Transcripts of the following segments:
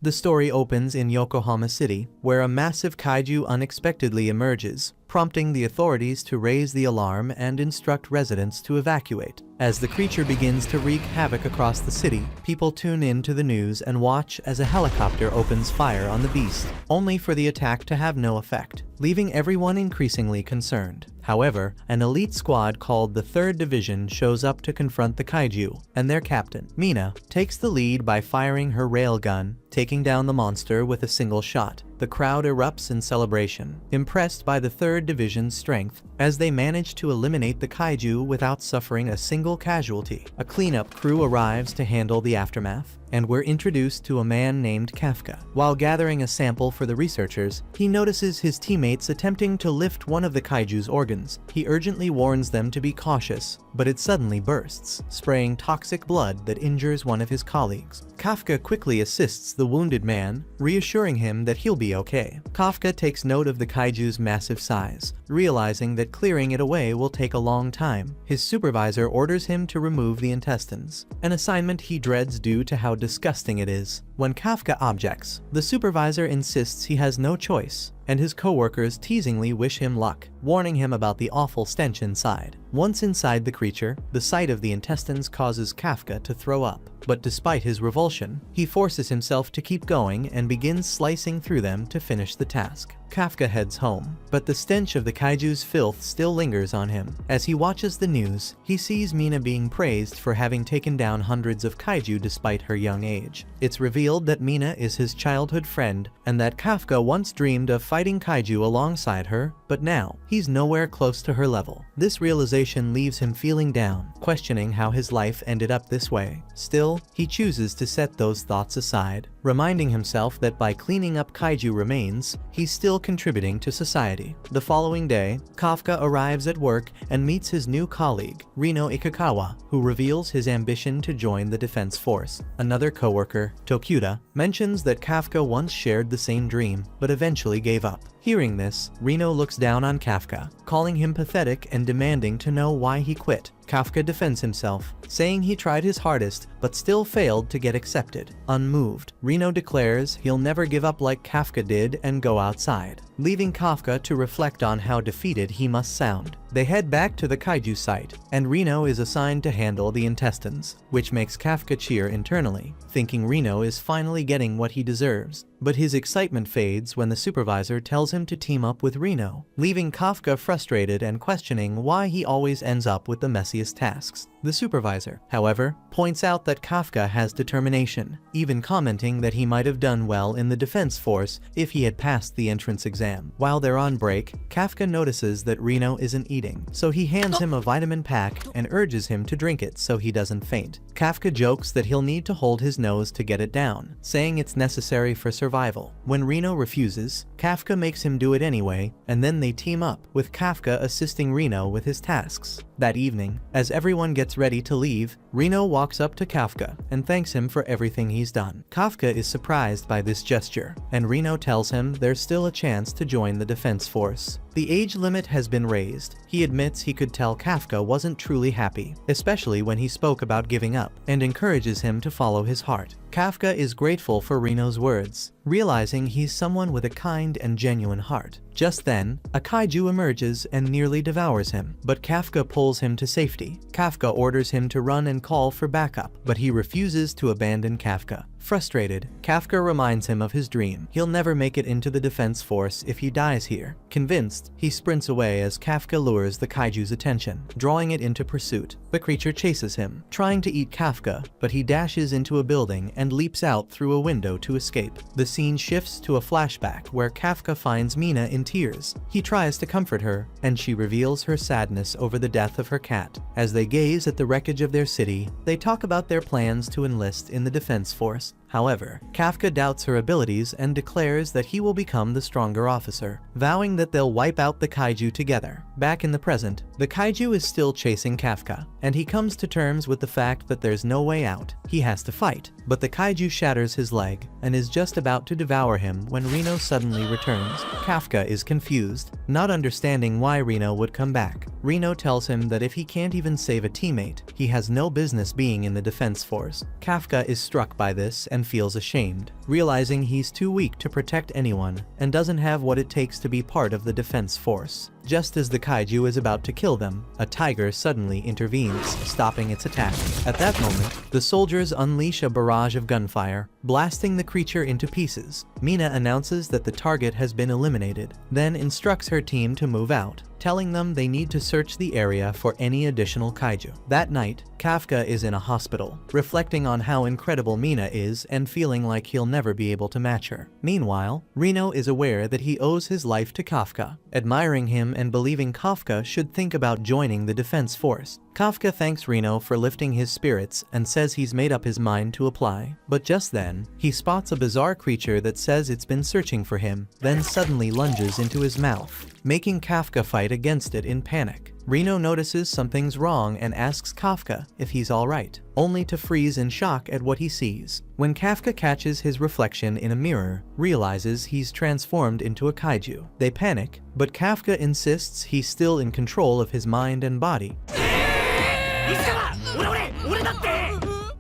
The story opens in Yokohama City, where a massive kaiju unexpectedly emerges, prompting the authorities to raise the alarm and instruct residents to evacuate. As the creature begins to wreak havoc across the city, people tune in to the news and watch as a helicopter opens fire on the beast, only for the attack to have no effect, leaving everyone increasingly concerned. However, an elite squad called the 3rd Division shows up to confront the kaiju, and their captain, Mina, takes the lead by firing her railgun, taking down the monster with a single shot. The crowd erupts in celebration, impressed by the 3rd Division's strength, as they manage to eliminate the kaiju without suffering a single casualty. A cleanup crew arrives to handle the aftermath, and we're introduced to a man named Kafka. While gathering a sample for the researchers, he notices his teammates attempting to lift one of the kaiju's organs. He urgently warns them to be cautious, but it suddenly bursts, spraying toxic blood that injures one of his colleagues. Kafka quickly assists the wounded man, reassuring him that he'll be okay. Kafka takes note of the kaiju's massive size, realizing that clearing it away will take a long time. His supervisor orders him to remove the intestines, an assignment he dreads due to how disgusting it is. When Kafka objects, the supervisor insists he has no choice, and his coworkers teasingly wish him luck, warning him about the awful stench inside. Once inside the creature, the sight of the intestines causes Kafka to throw up. But despite his revulsion, he forces himself to keep going and begins slicing through them to finish the task. Kafka heads home, but the stench of the kaiju's filth still lingers on him. As he watches the news, he sees Mina being praised for having taken down hundreds of kaiju despite her young age. It's revealed that Mina is his childhood friend, and that Kafka once dreamed of fighting kaiju alongside her, but now, he's nowhere close to her level. This realization leaves him feeling down, questioning how his life ended up this way. Still, he chooses to set those thoughts aside, reminding himself that by cleaning up kaiju remains, he's still contributing to society. The following day, Kafka arrives at work and meets his new colleague, Rino Ikikawa, who reveals his ambition to join the defense force. Another coworker, Tokuda, mentions that Kafka once shared the same dream, but eventually gave up. Hearing this, Rino looks down on Kafka, calling him pathetic and demanding to know why he quit. Kafka defends himself, saying he tried his hardest but still failed to get accepted. Unmoved, Rino declares he'll never give up like Kafka did and go outside, leaving Kafka to reflect on how defeated he must sound. They head back to the kaiju site, and Rino is assigned to handle the intestines, which makes Kafka cheer internally, thinking Rino is finally getting what he deserves. But his excitement fades when the supervisor tells him to team up with Rino, leaving Kafka frustrated and questioning why he always ends up with the messiest tasks. The supervisor, however, points out that Kafka has determination, even commenting that he might have done well in the defense force if he had passed the entrance exam. While they're on break, Kafka notices that Rino isn't eating, so he hands him a vitamin pack and urges him to drink it so he doesn't faint. Kafka jokes that he'll need to hold his nose to get it down, saying it's necessary for survival. When Rino refuses, Kafka makes him do it anyway, and then they team up, with Kafka assisting Rino with his tasks. That evening, as everyone gets ready to leave, Rino walks up to Kafka and thanks him for everything he's done. Kafka is surprised by this gesture, and Rino tells him there's still a chance to join the defense force. The age limit has been raised. He admits he could tell Kafka wasn't truly happy, especially when he spoke about giving up, and encourages him to follow his heart. Kafka is grateful for Rino's words, realizing he's someone with a kind and genuine heart. Just then, a kaiju emerges and nearly devours him, but Kafka pulls him to safety. Kafka orders him to run and call for backup, but he refuses to abandon Kafka. Frustrated, Kafka reminds him of his dream. He'll never make it into the defense force if he dies here. Convinced, he sprints away as Kafka lures the kaiju's attention, drawing it into pursuit. The creature chases him, trying to eat Kafka, but he dashes into a building and leaps out through a window to escape. The scene shifts to a flashback where Kafka finds Mina in tears. He tries to comfort her, and she reveals her sadness over the death of her cat. As they gaze at the wreckage of their city, they talk about their plans to enlist in the defense force. However, Kafka doubts her abilities and declares that he will become the stronger officer, vowing that they'll wipe out the kaiju together. Back in the present, the kaiju is still chasing Kafka, and he comes to terms with the fact that there's no way out. He has to fight, but the kaiju shatters his leg and is just about to devour him when Rino suddenly returns. Kafka is confused, not understanding why Rino would come back. Rino tells him that if he can't even save a teammate, he has no business being in the defense force. Kafka is struck by this and and feels ashamed, realizing he's too weak to protect anyone and doesn't have what it takes to be part of the defense force. Just as the kaiju is about to kill them, a tiger suddenly intervenes, stopping its attack. At that moment, the soldiers unleash a barrage of gunfire, blasting the creature into pieces. Mina announces that the target has been eliminated, then instructs her team to move out, telling them they need to search the area for any additional kaiju. That night, Kafka is in a hospital, reflecting on how incredible Mina is and feeling like he'll never be able to match her. Meanwhile, Reno is aware that he owes his life to Kafka, admiring him and believing Kafka should think about joining the defense force. Kafka thanks Reno for lifting his spirits and says he's made up his mind to apply. But just then, he spots a bizarre creature that says it's been searching for him, then suddenly lunges into his mouth, making Kafka fight against it in panic. Reno notices something's wrong and asks Kafka if he's alright, only to freeze in shock at what he sees. When Kafka catches his reflection in a mirror, realizes he's transformed into a kaiju. They panic, but Kafka insists he's still in control of his mind and body.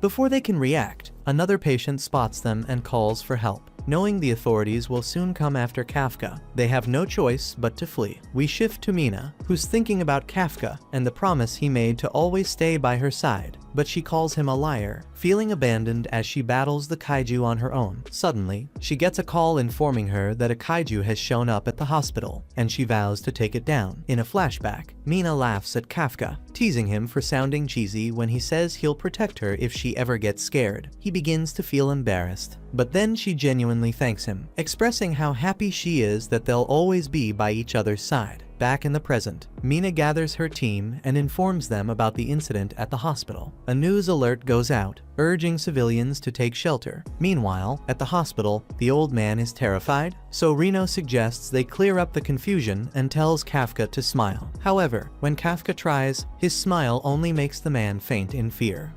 Before they can react, another patient spots them and calls for help. Knowing the authorities will soon come after Kafka, they have no choice but to flee. We shift to Mina, who's thinking about Kafka and the promise he made to always stay by her side, but she calls him a liar, feeling abandoned as she battles the kaiju on her own. Suddenly, she gets a call informing her that a kaiju has shown up at the hospital, and she vows to take it down. In a flashback, Mina laughs at Kafka, teasing him for sounding cheesy when he says he'll protect her if she ever gets scared. He begins to feel embarrassed, but then she genuinely thanks him, expressing how happy she is that they'll always be by each other's side. Back in the present, Mina gathers her team and informs them about the incident at the hospital. A news alert goes out, urging civilians to take shelter. Meanwhile, at the hospital, the old man is terrified, so Reno suggests they clear up the confusion and tells Kafka to smile. However, when Kafka tries, his smile only makes the man faint in fear.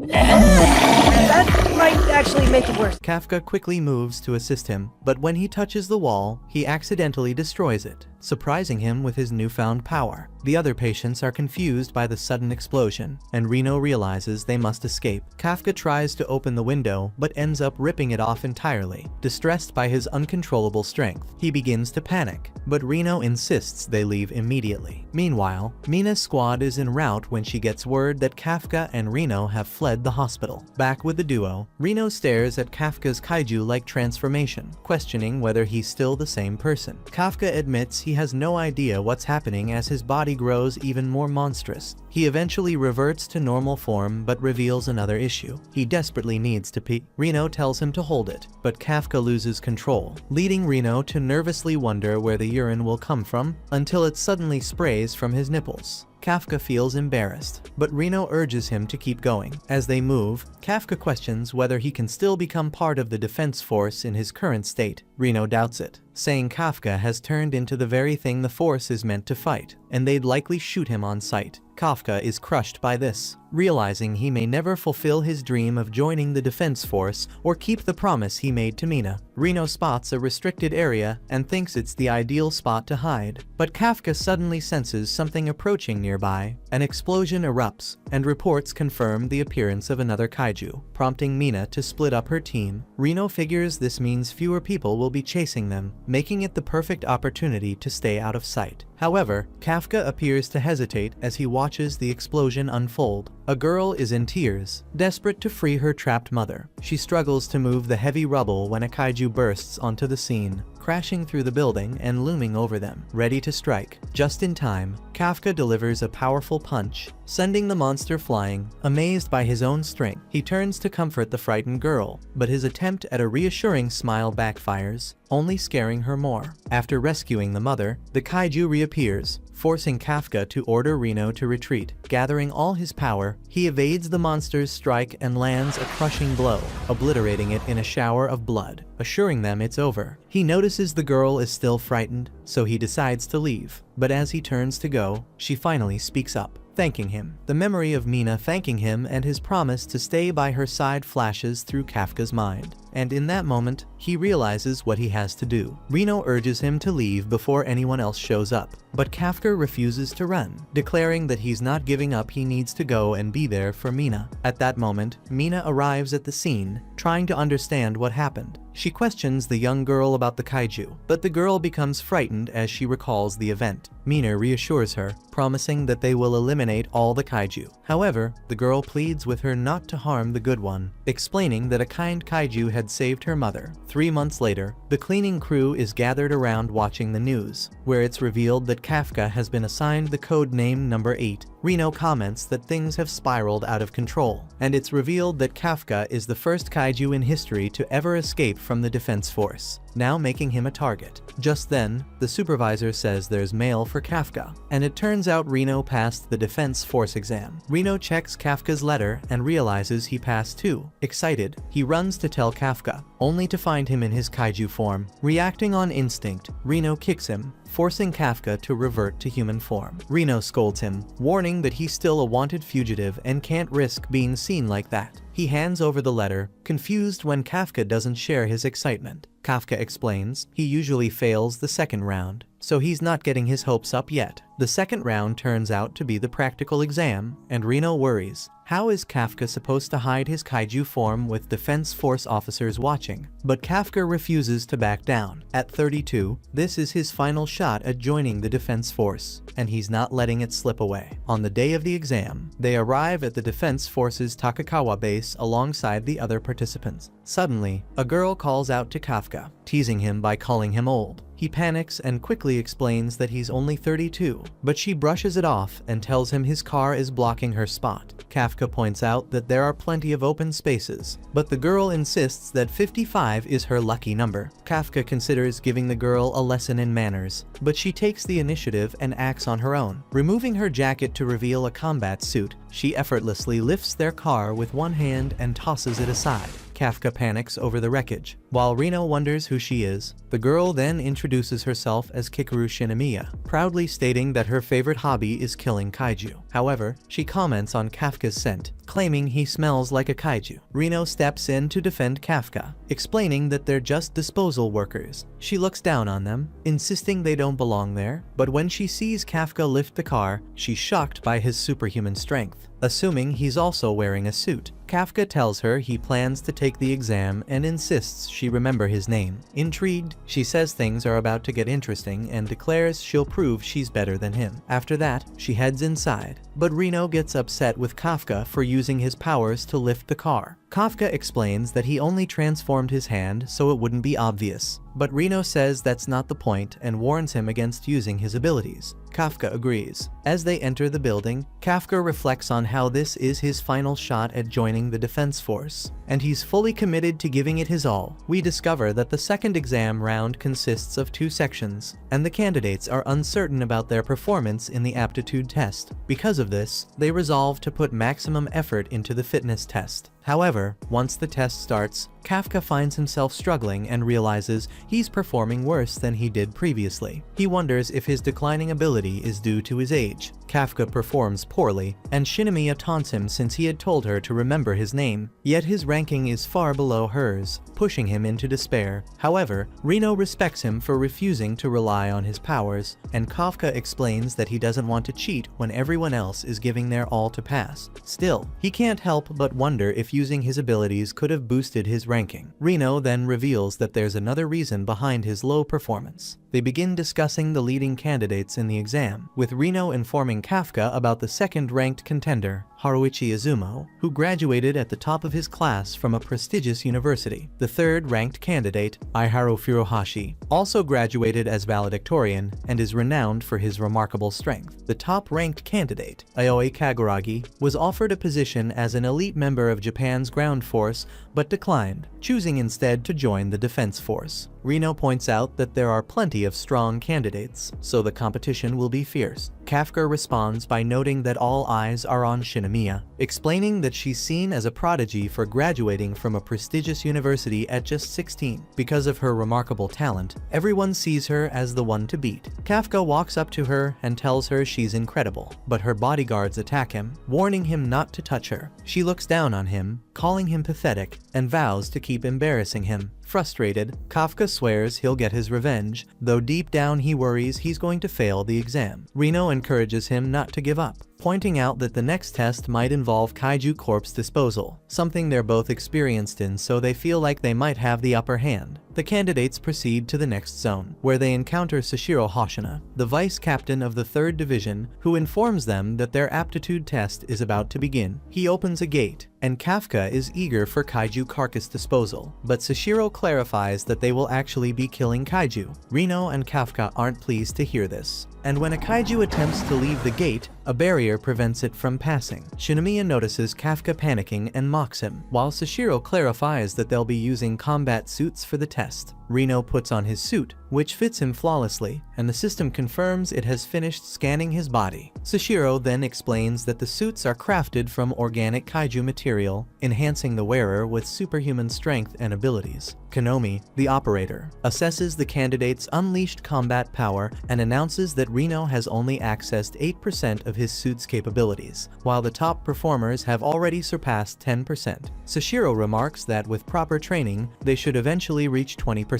That might actually make it worse. Kafka quickly moves to assist him, but when he touches the wall, he accidentally destroys it, surprising him with his newfound power. The other patients are confused by the sudden explosion, and Reno realizes they must escape. Kafka tries to open the window, but ends up ripping it off entirely. Distressed by his uncontrollable strength, he begins to panic, but Reno insists they leave immediately. Meanwhile, Mina's squad is en route when she gets word that Kafka and Reno have fled the hospital. Back with the duo, Reno stares at Kafka's kaiju-like transformation, questioning whether he's still the same person. Kafka admits he has no idea what's happening as his body grows even more monstrous. He eventually reverts to normal form but reveals another issue. He desperately needs to pee. Reno tells him to hold it, but Kafka loses control, leading Reno to nervously wonder where the urine will come from until it suddenly sprays from his nipples. Kafka feels embarrassed, but Reno urges him to keep going. As they move, Kafka questions whether he can still become part of the defense force in his current state. Reno doubts it, saying Kafka has turned into the very thing the force is meant to fight, and they'd likely shoot him on sight. Kafka is crushed by this, realizing he may never fulfill his dream of joining the defense force or keep the promise he made to Mina. Reno spots a restricted area and thinks it's the ideal spot to hide, but Kafka suddenly senses something approaching nearby. An explosion erupts, and reports confirm the appearance of another kaiju, prompting Mina to split up her team. Reno figures this means fewer people will be chasing them, making it the perfect opportunity to stay out of sight. However, Kafka appears to hesitate as he watches the explosion unfold. A girl is in tears, desperate to free her trapped mother. She struggles to move the heavy rubble when a kaiju bursts onto the scene, crashing through the building and looming over them, ready to strike. Just in time, Kafka delivers a powerful punch, sending the monster flying. Amazed by his own strength, he turns to comfort the frightened girl, but his attempt at a reassuring smile backfires, only scaring her more. After rescuing the mother, the kaiju reappears, forcing Kafka to order Reno to retreat. Gathering all his power, he evades the monster's strike and lands a crushing blow, obliterating it in a shower of blood, assuring them it's over. He notices the girl is still frightened, so he decides to leave. But as he turns to go, she finally speaks up, thanking him. The memory of Mina thanking him and his promise to stay by her side flashes through Kafka's mind, and in that moment, he realizes what he has to do. Reno urges him to leave before anyone else shows up, but Kafka refuses to run, declaring that he's not giving up, he needs to go and be there for Mina. At that moment, Mina arrives at the scene, trying to understand what happened. She questions the young girl about the kaiju, but the girl becomes frightened as she recalls the event. Mina reassures her, promising that they will eliminate all the kaiju. However, the girl pleads with her not to harm the good one, explaining that a kind kaiju had saved her mother. 3 months later, the cleaning crew is gathered around watching the news, where it's revealed that Kafka has been assigned the code name number 8. Reno comments that things have spiraled out of control, and it's revealed that Kafka is the first kaiju in history to ever escape from the defense force, now making him a target. Just then, the supervisor says there's mail for Kafka, and it turns out Reno passed the defense force exam. Reno checks Kafka's letter and realizes he passed too. Excited, he runs to tell Kafka, only to find him in his kaiju form. Reacting on instinct, Reno kicks him, forcing Kafka to revert to human form. Reno scolds him, warning that he's still a wanted fugitive and can't risk being seen like that. He hands over the letter, confused when Kafka doesn't share his excitement. Kafka explains he usually fails the second round, so he's not getting his hopes up yet. The second round turns out to be the practical exam, and Reno worries. How is Kafka supposed to hide his kaiju form with defense force officers watching? But Kafka refuses to back down. At 32, this is his final shot at joining the defense force, and he's not letting it slip away. On the day of the exam, they arrive at the defense force's Takakawa base alongside the other participants. Suddenly, a girl calls out to Kafka, teasing him by calling him old. He panics and quickly explains that he's only 32, but she brushes it off and tells him his car is blocking her spot. Kafka points out that there are plenty of open spaces, but the girl insists that 55 is her lucky number. Kafka considers giving the girl a lesson in manners, but she takes the initiative and acts on her own. Removing her jacket to reveal a combat suit, she effortlessly lifts their car with one hand and tosses it aside. Kafka panics over the wreckage. While Reno wonders who she is, the girl then introduces herself as Kikaru Shinomiya, proudly stating that her favorite hobby is killing kaiju. However, she comments on Kafka's scent, claiming he smells like a kaiju. Reno steps in to defend Kafka, explaining that they're just disposal workers. She looks down on them, insisting they don't belong there, but when she sees Kafka lift the car, she's shocked by his superhuman strength. Assuming he's also wearing a suit, Kafka tells her he plans to take the exam and insists she remember his name. Intrigued, she says things are about to get interesting and declares she'll prove she's better than him. After that, she heads inside, but Reno gets upset with Kafka for using his powers to lift the car. Kafka explains that he only transformed his hand so it wouldn't be obvious, but Reno says that's not the point and warns him against using his abilities. Kafka agrees. As they enter the building, Kafka reflects on how this is his final shot at joining the defense force, and he's fully committed to giving it his all. We discover that the second exam round consists of 2 sections, and the candidates are uncertain about their performance in the aptitude test. Because of this, they resolve to put maximum effort into the fitness test. However, once the test starts, Kafka finds himself struggling and realizes he's performing worse than he did previously. He wonders if his declining ability is due to his age. Kafka performs poorly, and Shinomiya taunts him since he had told her to remember his name, yet his ranking is far below hers, pushing him into despair. However, Reno respects him for refusing to rely on his powers, and Kafka explains that he doesn't want to cheat when everyone else is giving their all to pass. Still, he can't help but wonder if using his abilities could have boosted his ranking. Reno then reveals that there's another reason behind his low performance. They begin discussing the leading candidates in the exam, with Reno informing Kafka about the second-ranked contender, Haruichi Izumo, who graduated at the top of his class from a prestigious university. The third-ranked candidate, Aiharu Furuhashi, also graduated as valedictorian and is renowned for his remarkable strength. The top-ranked candidate, Aoi Kaguragi, was offered a position as an elite member of Japan's ground force but declined, choosing instead to join the defense force. Reno points out that there are plenty of strong candidates, so the competition will be fierce. Kafka responds by noting that all eyes are on Shinomiya. Shinomiya, explaining that she's seen as a prodigy for graduating from a prestigious university at just 16. Because of her remarkable talent, everyone sees her as the one to beat. Kafka walks up to her and tells her she's incredible, but her bodyguards attack him, warning him not to touch her. She looks down on him, calling him pathetic, and vows to keep embarrassing him. Frustrated, Kafka swears he'll get his revenge, though deep down he worries he's going to fail the exam. Reno encourages him not to give up, pointing out that the next test might involve kaiju corpse disposal, something they're both experienced in, so they feel like they might have the upper hand. The candidates proceed to the next zone, where they encounter Sashiro Hoshina, the vice captain of the 3rd Division, who informs them that their aptitude test is about to begin. He opens a gate, and Kafka is eager for kaiju carcass disposal, but Sashiro clarifies that they will actually be killing kaiju. Reno and Kafka aren't pleased to hear this, and when a kaiju attempts to leave the gate, a barrier prevents it from passing. Shinomiya notices Kafka panicking and mocks him, while Sashiro clarifies that they'll be using combat suits for the test. Reno puts on his suit, which fits him flawlessly, and the system confirms it has finished scanning his body. Sashiro then explains that the suits are crafted from organic kaiju material, enhancing the wearer with superhuman strength and abilities. Konomi, the operator, assesses the candidate's unleashed combat power and announces that Reno has only accessed 8% of his suit's capabilities, while the top performers have already surpassed 10%. Sashiro remarks that with proper training, they should eventually reach 20%.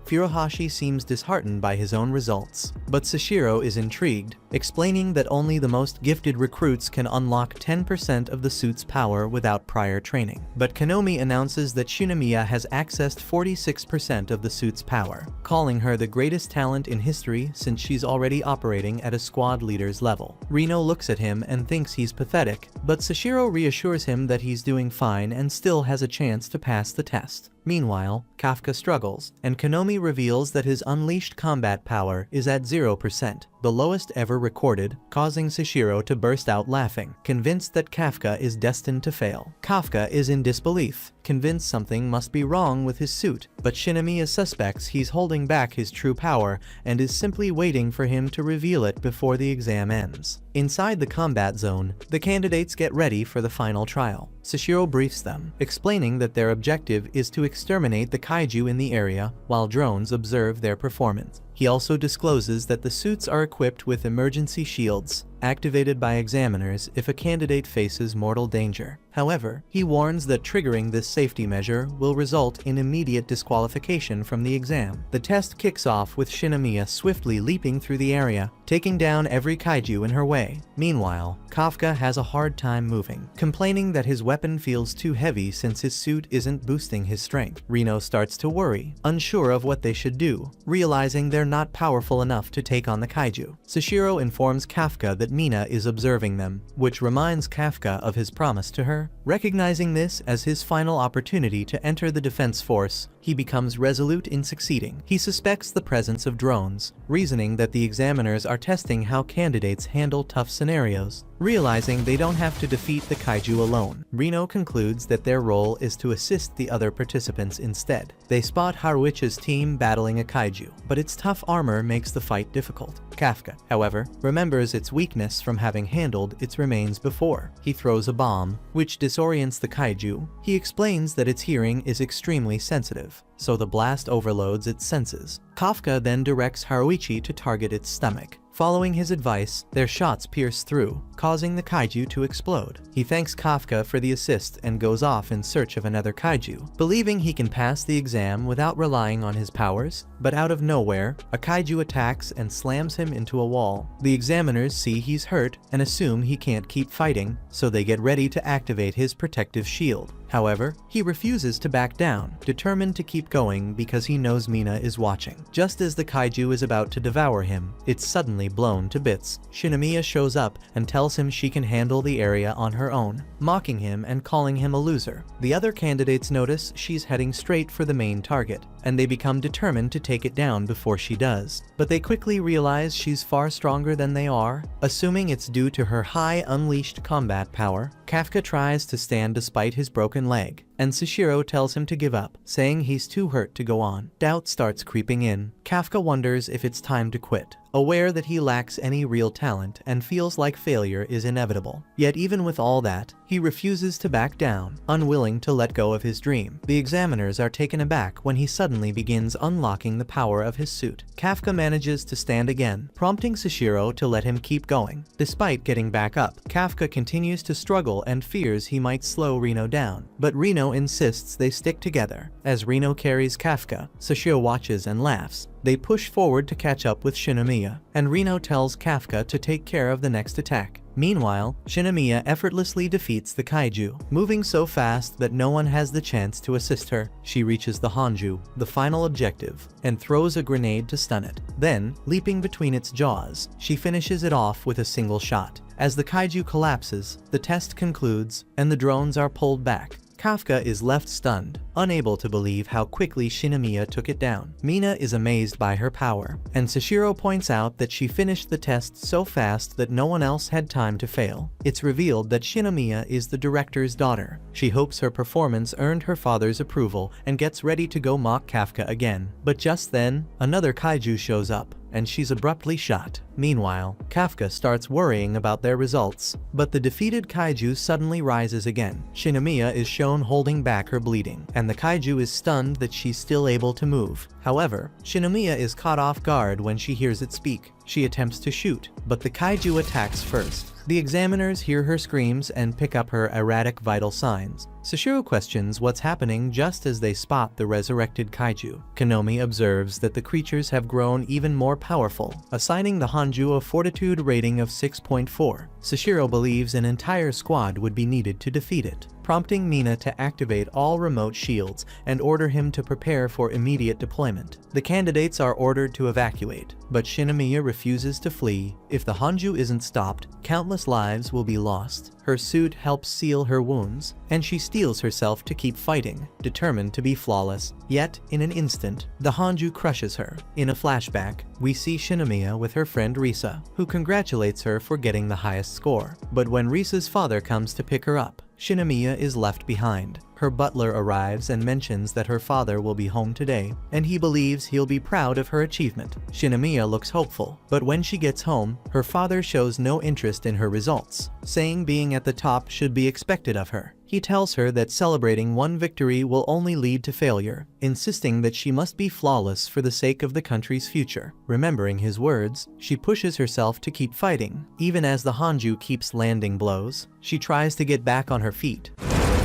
Furuhashi seems disheartened by his own results, but Sashiro is intrigued, explaining that only the most gifted recruits can unlock 10% of the suit's power without prior training. But Konomi announces that Shinomiya has accessed 46% of the suit's power, calling her the greatest talent in history since she's already operating at a squad leader's level. Reno looks at him and thinks he's pathetic, but Sashiro reassures him that he's doing fine and still has a chance to pass the test. Meanwhile, Kafka struggles, and Konomi reveals that his unleashed combat power is at 0%, the lowest ever recorded, causing Sashiro to burst out laughing, convinced that Kafka is destined to fail. Kafka is in disbelief, convinced something must be wrong with his suit, but Shinomiya suspects he's holding back his true power and is simply waiting for him to reveal it before the exam ends. Inside the combat zone, the candidates get ready for the final trial. Sashiro briefs them, explaining that their objective is to exterminate the kaiju in the area while drones observe their performance. He also discloses that the suits are equipped with emergency shields, activated by examiners if a candidate faces mortal danger. However, he warns that triggering this safety measure will result in immediate disqualification from the exam. The test kicks off with Shinomiya swiftly leaping through the area, taking down every kaiju in her way. Meanwhile, Kafka has a hard time moving, complaining that his weapon feels too heavy since his suit isn't boosting his strength. Reno starts to worry, unsure of what they should do, realizing they're not powerful enough to take on the kaiju. Sashiro informs Kafka that Mina is observing them, which reminds Kafka of his promise to her. Recognizing this as his final opportunity to enter the defense force, he becomes resolute in succeeding. He suspects the presence of drones, reasoning that the examiners are testing how candidates handle tough scenarios. Realizing they don't have to defeat the kaiju alone, Reno concludes that their role is to assist the other participants instead. They spot Haruichi's team battling a kaiju, but its tough armor makes the fight difficult. Kafka, however, remembers its weakness from having handled its remains before. He throws a bomb, which disorients the kaiju. He explains that its hearing is extremely sensitive, so the blast overloads its senses. Kafka then directs Haruichi to target its stomach. Following his advice, their shots pierce through, causing the kaiju to explode. He thanks Kafka for the assist and goes off in search of another kaiju, believing he can pass the exam without relying on his powers. But out of nowhere, a kaiju attacks and slams him into a wall. The examiners see he's hurt and assume he can't keep fighting, so they get ready to activate his protective shield. However, he refuses to back down, determined to keep going because he knows Mina is watching. Just as the kaiju is about to devour him, it's suddenly blown to bits. Shinomiya shows up and tells him she can handle the area on her own, mocking him and calling him a loser. The other candidates notice she's heading straight for the main target, and they become determined to take it down before she does. But they quickly realize she's far stronger than they are. Assuming it's due to her high unleashed combat power, Kafka tries to stand despite his broken leg, and Sashiro tells him to give up, saying he's too hurt to go on. Doubt starts creeping in. Kafka wonders if it's time to quit, aware that he lacks any real talent and feels like failure is inevitable. Yet even with all that, he refuses to back down, unwilling to let go of his dream. The examiners are taken aback when he suddenly begins unlocking the power of his suit. Kafka manages to stand again, prompting Sashiro to let him keep going. Despite getting back up, Kafka continues to struggle and fears he might slow Reno down, but Reno insists they stick together. As Reno carries Kafka, Sashiro watches and laughs. They push forward to catch up with Shinomiya, and Reno tells Kafka to take care of the next attack. Meanwhile, Shinomiya effortlessly defeats the kaiju, moving so fast that no one has the chance to assist her. She reaches the Hanju, the final objective, and throws a grenade to stun it. Then, leaping between its jaws, she finishes it off with a single shot. As the kaiju collapses, the test concludes, and the drones are pulled back. Kafka is left stunned, unable to believe how quickly Shinomiya took it down. Mina is amazed by her power, and Sashiro points out that she finished the test so fast that no one else had time to fail. It's revealed that Shinomiya is the director's daughter. She hopes her performance earned her father's approval and gets ready to go mock Kafka again. But just then, another kaiju shows up, and she's abruptly shot. Meanwhile, Kafka starts worrying about their results, but the defeated kaiju suddenly rises again. Shinomiya is shown holding back her bleeding, and the kaiju is stunned that she's still able to move. However, Shinomiya is caught off guard when she hears it speak. She attempts to shoot, but the kaiju attacks first. The examiners hear her screams and pick up her erratic vital signs. Sashiro questions what's happening just as they spot the resurrected kaiju. Konomi observes that the creatures have grown even more powerful, assigning the Hanju a fortitude rating of 6.4. Sashiro believes an entire squad would be needed to defeat it, prompting Mina to activate all remote shields and order him to prepare for immediate deployment. The candidates are ordered to evacuate, but Shinomiya refuses to flee. If the Hanju isn't stopped, countless lives will be lost. Her suit helps seal her wounds, and she steels herself to keep fighting, determined to be flawless. Yet, in an instant, the Hanju crushes her. In a flashback, we see Shinomiya with her friend Risa, who congratulates her for getting the highest score. But when Risa's father comes to pick her up, Shinomiya is left behind. Her butler arrives and mentions that her father will be home today, and he believes he'll be proud of her achievement. Shinomiya looks hopeful, but when she gets home, her father shows no interest in her results, saying being at the top should be expected of her. He tells her that celebrating one victory will only lead to failure, insisting that she must be flawless for the sake of the country's future. Remembering his words, she pushes herself to keep fighting. Even as the Hanju keeps landing blows, she tries to get back on her feet.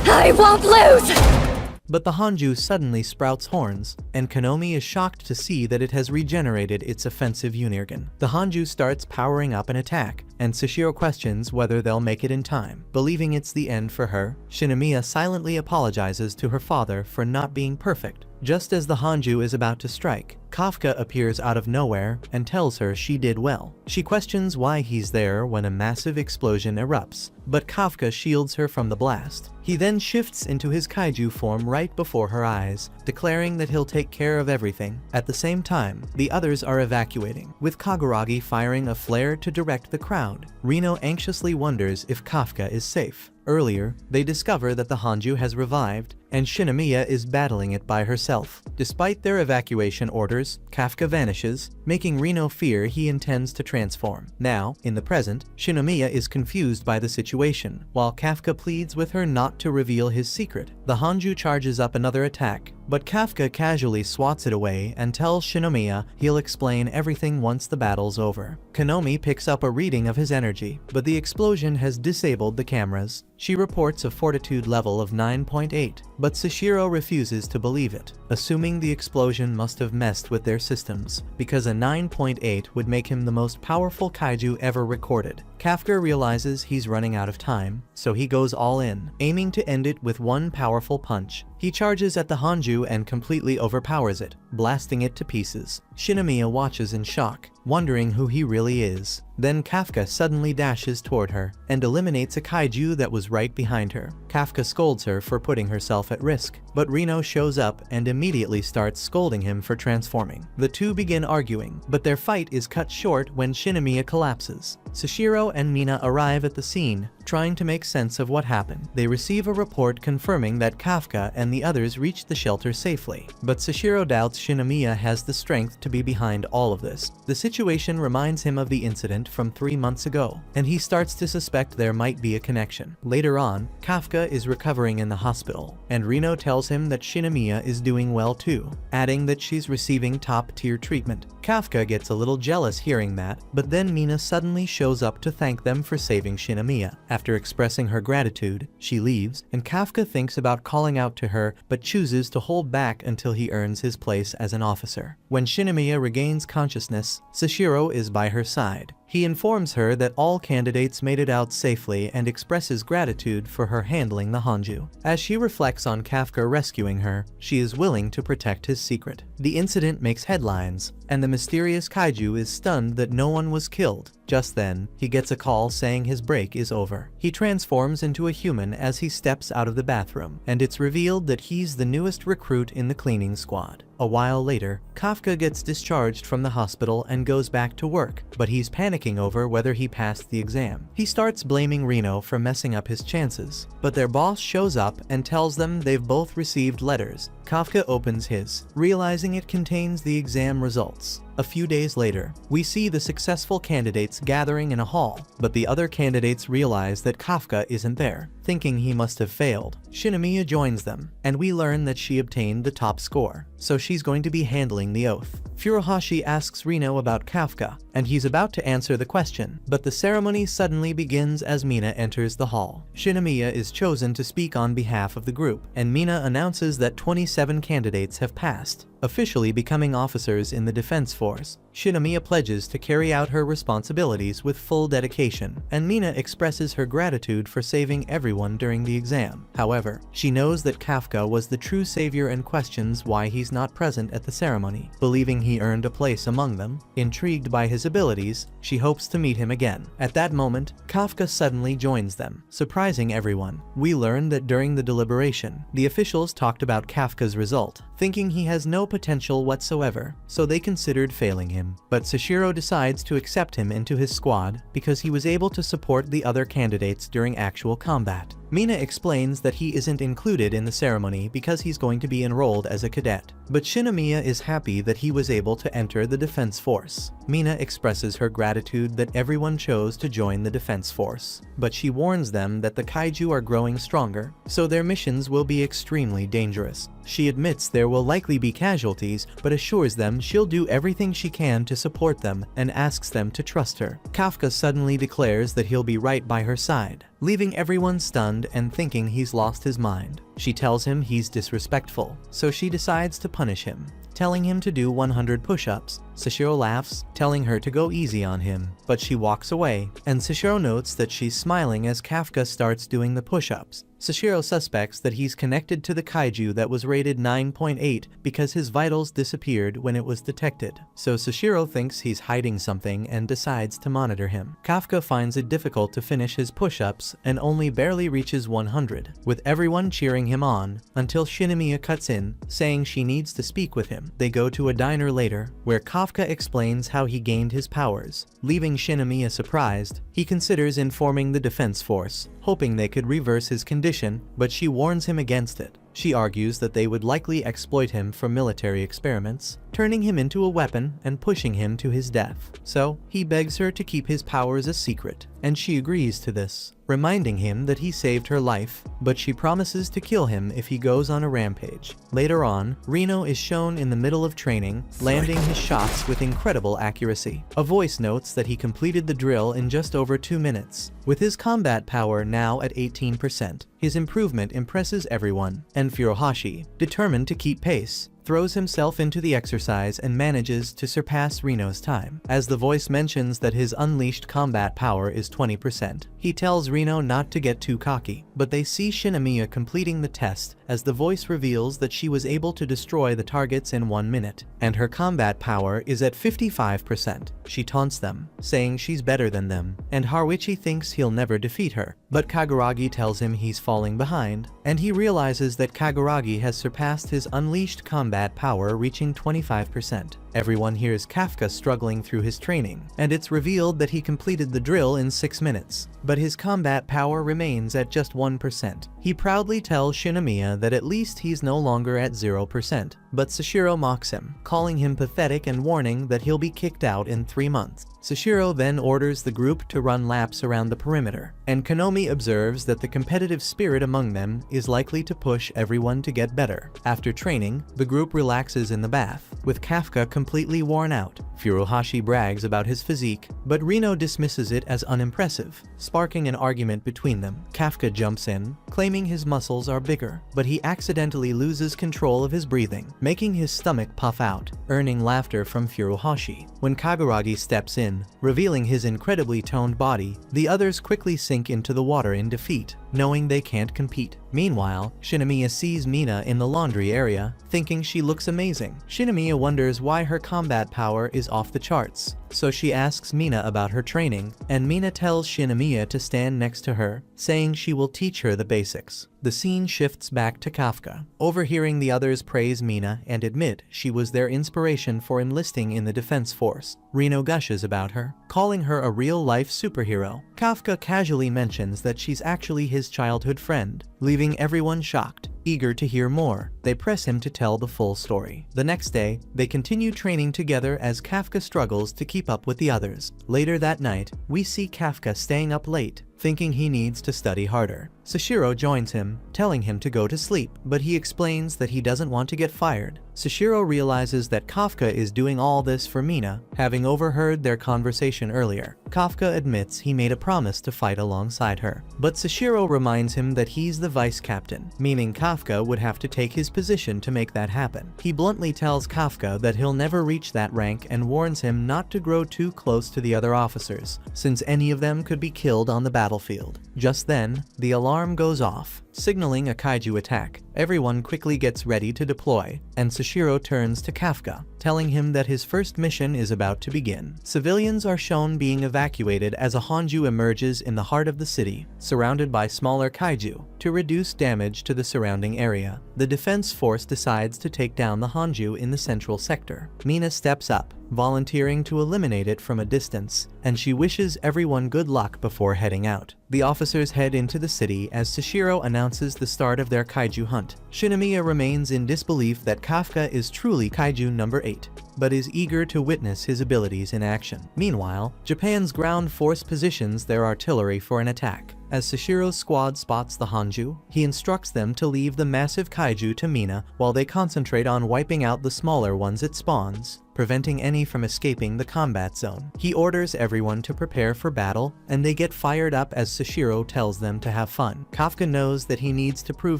I won't lose! But the Hanju suddenly sprouts horns, and Konomi is shocked to see that it has regenerated its offensive Unirgen. The Hanju starts powering up an attack, and Sashiro questions whether they'll make it in time. Believing it's the end for her, Shinomiya silently apologizes to her father for not being perfect. Just as the Hanju is about to strike, Kafka appears out of nowhere and tells her she did well. She questions why he's there when a massive explosion erupts, but Kafka shields her from the blast. He then shifts into his kaiju form right before her eyes, declaring that he'll take care of everything. At the same time, the others are evacuating, with Kaguragi firing a flare to direct the crowd. Reno anxiously wonders if Kafka is safe. Earlier, they discover that the Hanju has revived, and Shinomiya is battling it by herself. Despite their evacuation orders, Kafka vanishes, making Reno fear he intends to transform. Now, in the present, Shinomiya is confused by the situation, while Kafka pleads with her not to reveal his secret. The Hanju charges up another attack, but Kafka casually swats it away and tells Shinomiya he'll explain everything once the battle's over. Konomi picks up a reading of his energy, but the explosion has disabled the cameras. She reports a fortitude level of 9.8, but Sashiro refuses to believe it, assuming the explosion must have messed with their systems, because a 9.8 would make him the most powerful kaiju ever recorded. Kafka realizes he's running out of time, so he goes all in, aiming to end it with one powerful punch. He charges at the Hanju and completely overpowers it, blasting it to pieces. Shinomiya watches in shock, wondering who he really is. Then Kafka suddenly dashes toward her and eliminates a kaiju that was right behind her. Kafka scolds her for putting herself at risk, but Reno shows up and immediately starts scolding him for transforming. The two begin arguing, but their fight is cut short when Shinomiya collapses. Sashiro and Mina arrive at the scene, trying to make sense of what happened. They receive a report confirming that Kafka and and the others reach the shelter safely. But Sashiro doubts Shinomiya has the strength to be behind all of this. The situation reminds him of the incident from 3 months ago, and he starts to suspect there might be a connection. Later on, Kafka is recovering in the hospital, and Rino tells him that Shinomiya is doing well too, adding that she's receiving top-tier treatment. Kafka gets a little jealous hearing that, but then Mina suddenly shows up to thank them for saving Shinomiya. After expressing her gratitude, she leaves, and Kafka thinks about calling out to her but chooses to hold back until he earns his place as an officer. When Shinomiya regains consciousness, Sashiro is by her side. He informs her that all candidates made it out safely and expresses gratitude for her handling the Hanju. As she reflects on Kafka rescuing her, she is willing to protect his secret. The incident makes headlines, and the mysterious kaiju is stunned that no one was killed. Just then, he gets a call saying his break is over. He transforms into a human as he steps out of the bathroom, and it's revealed that he's the newest recruit in the cleaning squad. A while later, Kafka gets discharged from the hospital and goes back to work, but he's panicking over whether he passed the exam. He starts blaming Rino for messing up his chances, but their boss shows up and tells them they've both received letters. Kafka opens his, realizing it contains the exam results. A few days later, we see the successful candidates gathering in a hall, but the other candidates realize that Kafka isn't there, thinking he must have failed. Shinomiya joins them, and we learn that she obtained the top score, so she's going to be handling the oath. Furuhashi asks Rino about Kafka, and he's about to answer the question, but the ceremony suddenly begins as Mina enters the hall. Shinomiya is chosen to speak on behalf of the group, and Mina announces that 27 candidates have passed, officially becoming officers in the defense force. Shinomiya pledges to carry out her responsibilities with full dedication, and Mina expresses her gratitude for saving everyone during the exam. However, she knows that Kafka was the true savior and questions why he's not present at the ceremony. Believing he earned a place among them, intrigued by his abilities, she hopes to meet him again. At that moment, Kafka suddenly joins them, surprising everyone. We learn that during the deliberation, the officials talked about Kafka's result, thinking he has no potential whatsoever, so they considered failing him. But Sashiro decides to accept him into his squad because he was able to support the other candidates during actual combat. Mina explains that he isn't included in the ceremony because he's going to be enrolled as a cadet, but Shinomiya is happy that he was able to enter the defense force. Mina expresses her gratitude that everyone chose to join the defense force, but she warns them that the kaiju are growing stronger, so their missions will be extremely dangerous. She admits there will likely be casualties, but assures them she'll do everything she can to support them and asks them to trust her. Kafka suddenly declares that he'll be right by her side, leaving everyone stunned and thinking he's lost his mind. She tells him he's disrespectful, so she decides to punish him, telling him to do 100 push-ups. Sashiro laughs, telling her to go easy on him, but she walks away, and Sashiro notes that she's smiling as Kafka starts doing the push-ups. Sashiro suspects that he's connected to the kaiju that was rated 9.8 because his vitals disappeared when it was detected, so Sashiro thinks he's hiding something and decides to monitor him. Kafka finds it difficult to finish his push-ups and only barely reaches 100, with everyone cheering him on, until Shinomiya cuts in, saying she needs to speak with him. They go to a diner later, where Kafka explains how he gained his powers. Leaving Shinomiya surprised, he considers informing the defense force, hoping they could reverse his condition, but she warns him against it. She argues that they would likely exploit him for military experiments, turning him into a weapon and pushing him to his death. So, he begs her to keep his powers a secret, and she agrees to this, reminding him that he saved her life, but she promises to kill him if he goes on a rampage. Later on, Rino is shown in the middle of training, landing his shots with incredible accuracy. A voice notes that he completed the drill in just over 2 minutes. With his combat power now at 18%, his improvement impresses everyone, and Furuhashi, determined to keep pace, throws himself into the exercise and manages to surpass Rino's time. As the voice mentions that his unleashed combat power is 20%, he tells Rino not to get too cocky, but they see Shinomiya completing the test as the voice reveals that she was able to destroy the targets in 1 minute, and her combat power is at 55%. She taunts them, saying she's better than them, and Haruichi thinks he'll never defeat her, but Kaguragi tells him he's falling behind, and he realizes that Kaguragi has surpassed his unleashed combat combat power reaching 25%. Everyone hears Kafka struggling through his training, and it's revealed that he completed the drill in 6 minutes, but his combat power remains at just 1%. He proudly tells Shinomiya that at least he's no longer at 0%, but Sashiro mocks him, calling him pathetic and warning that he'll be kicked out in 3 months. Sashiro then orders the group to run laps around the perimeter, and Konomi observes that the competitive spirit among them is likely to push everyone to get better. After training, the group relaxes in the bath, with Kafka completely worn out. Furuhashi brags about his physique, but Rino dismisses it as unimpressive, sparking an argument between them. Kafka jumps in, claiming his muscles are bigger, but he accidentally loses control of his breathing, making his stomach puff out, earning laughter from Furuhashi. When Kaguragi steps in, revealing his incredibly toned body, the others quickly sink into the water in defeat, knowing they can't compete. Meanwhile, Shinomiya sees Mina in the laundry area, thinking she looks amazing. Shinomiya wonders why her combat power is off the charts, so she asks Mina about her training, and Mina tells Shinomiya to stand next to her, saying she will teach her the basics. The scene shifts back to Kafka, overhearing the others praise Mina and admit she was their inspiration for enlisting in the defense force. Rino gushes about her, calling her a real-life superhero. Kafka casually mentions that she's actually his childhood friend, leaving everyone shocked. Eager to hear more, they press him to tell the full story. The next day, they continue training together as Kafka struggles to keep up with the others. Later that night, we see Kafka staying up late, thinking he needs to study harder. Sashiro joins him, telling him to go to sleep, but he explains that he doesn't want to get fired. Sashiro realizes that Kafka is doing all this for Mina, having overheard their conversation earlier. Kafka admits he made a promise to fight alongside her, but Sashiro reminds him that he's the vice captain, meaning Kafka would have to take his position to make that happen. He bluntly tells Kafka that he'll never reach that rank and warns him not to grow too close to the other officers, since any of them could be killed on the battlefield. Just then, the alarm goes off, signaling a kaiju attack. Everyone quickly gets ready to deploy, and Sashiro turns to Kafka, telling him that his first mission is about to begin. Civilians are shown being evacuated as a Hanju emerges in the heart of the city, surrounded by smaller kaiju, to reduce damage to the surrounding area. The defense force decides to take down the Hanju in the central sector. Mina steps up, volunteering to eliminate it from a distance, and she wishes everyone good luck before heading out. The officers head into the city as Sashiro announces the start of their kaiju hunt. Shinomiya remains in disbelief that Kafka is truly kaiju number 8, but is eager to witness his abilities in action. Meanwhile, Japan's ground force positions their artillery for an attack. As Sashiro's squad spots the Hanju, he instructs them to leave the massive kaiju to Mina while they concentrate on wiping out the smaller ones it spawns, preventing any from escaping the combat zone. He orders everyone to prepare for battle, and they get fired up as Sashiro tells them to have fun. Kafka knows that he needs to prove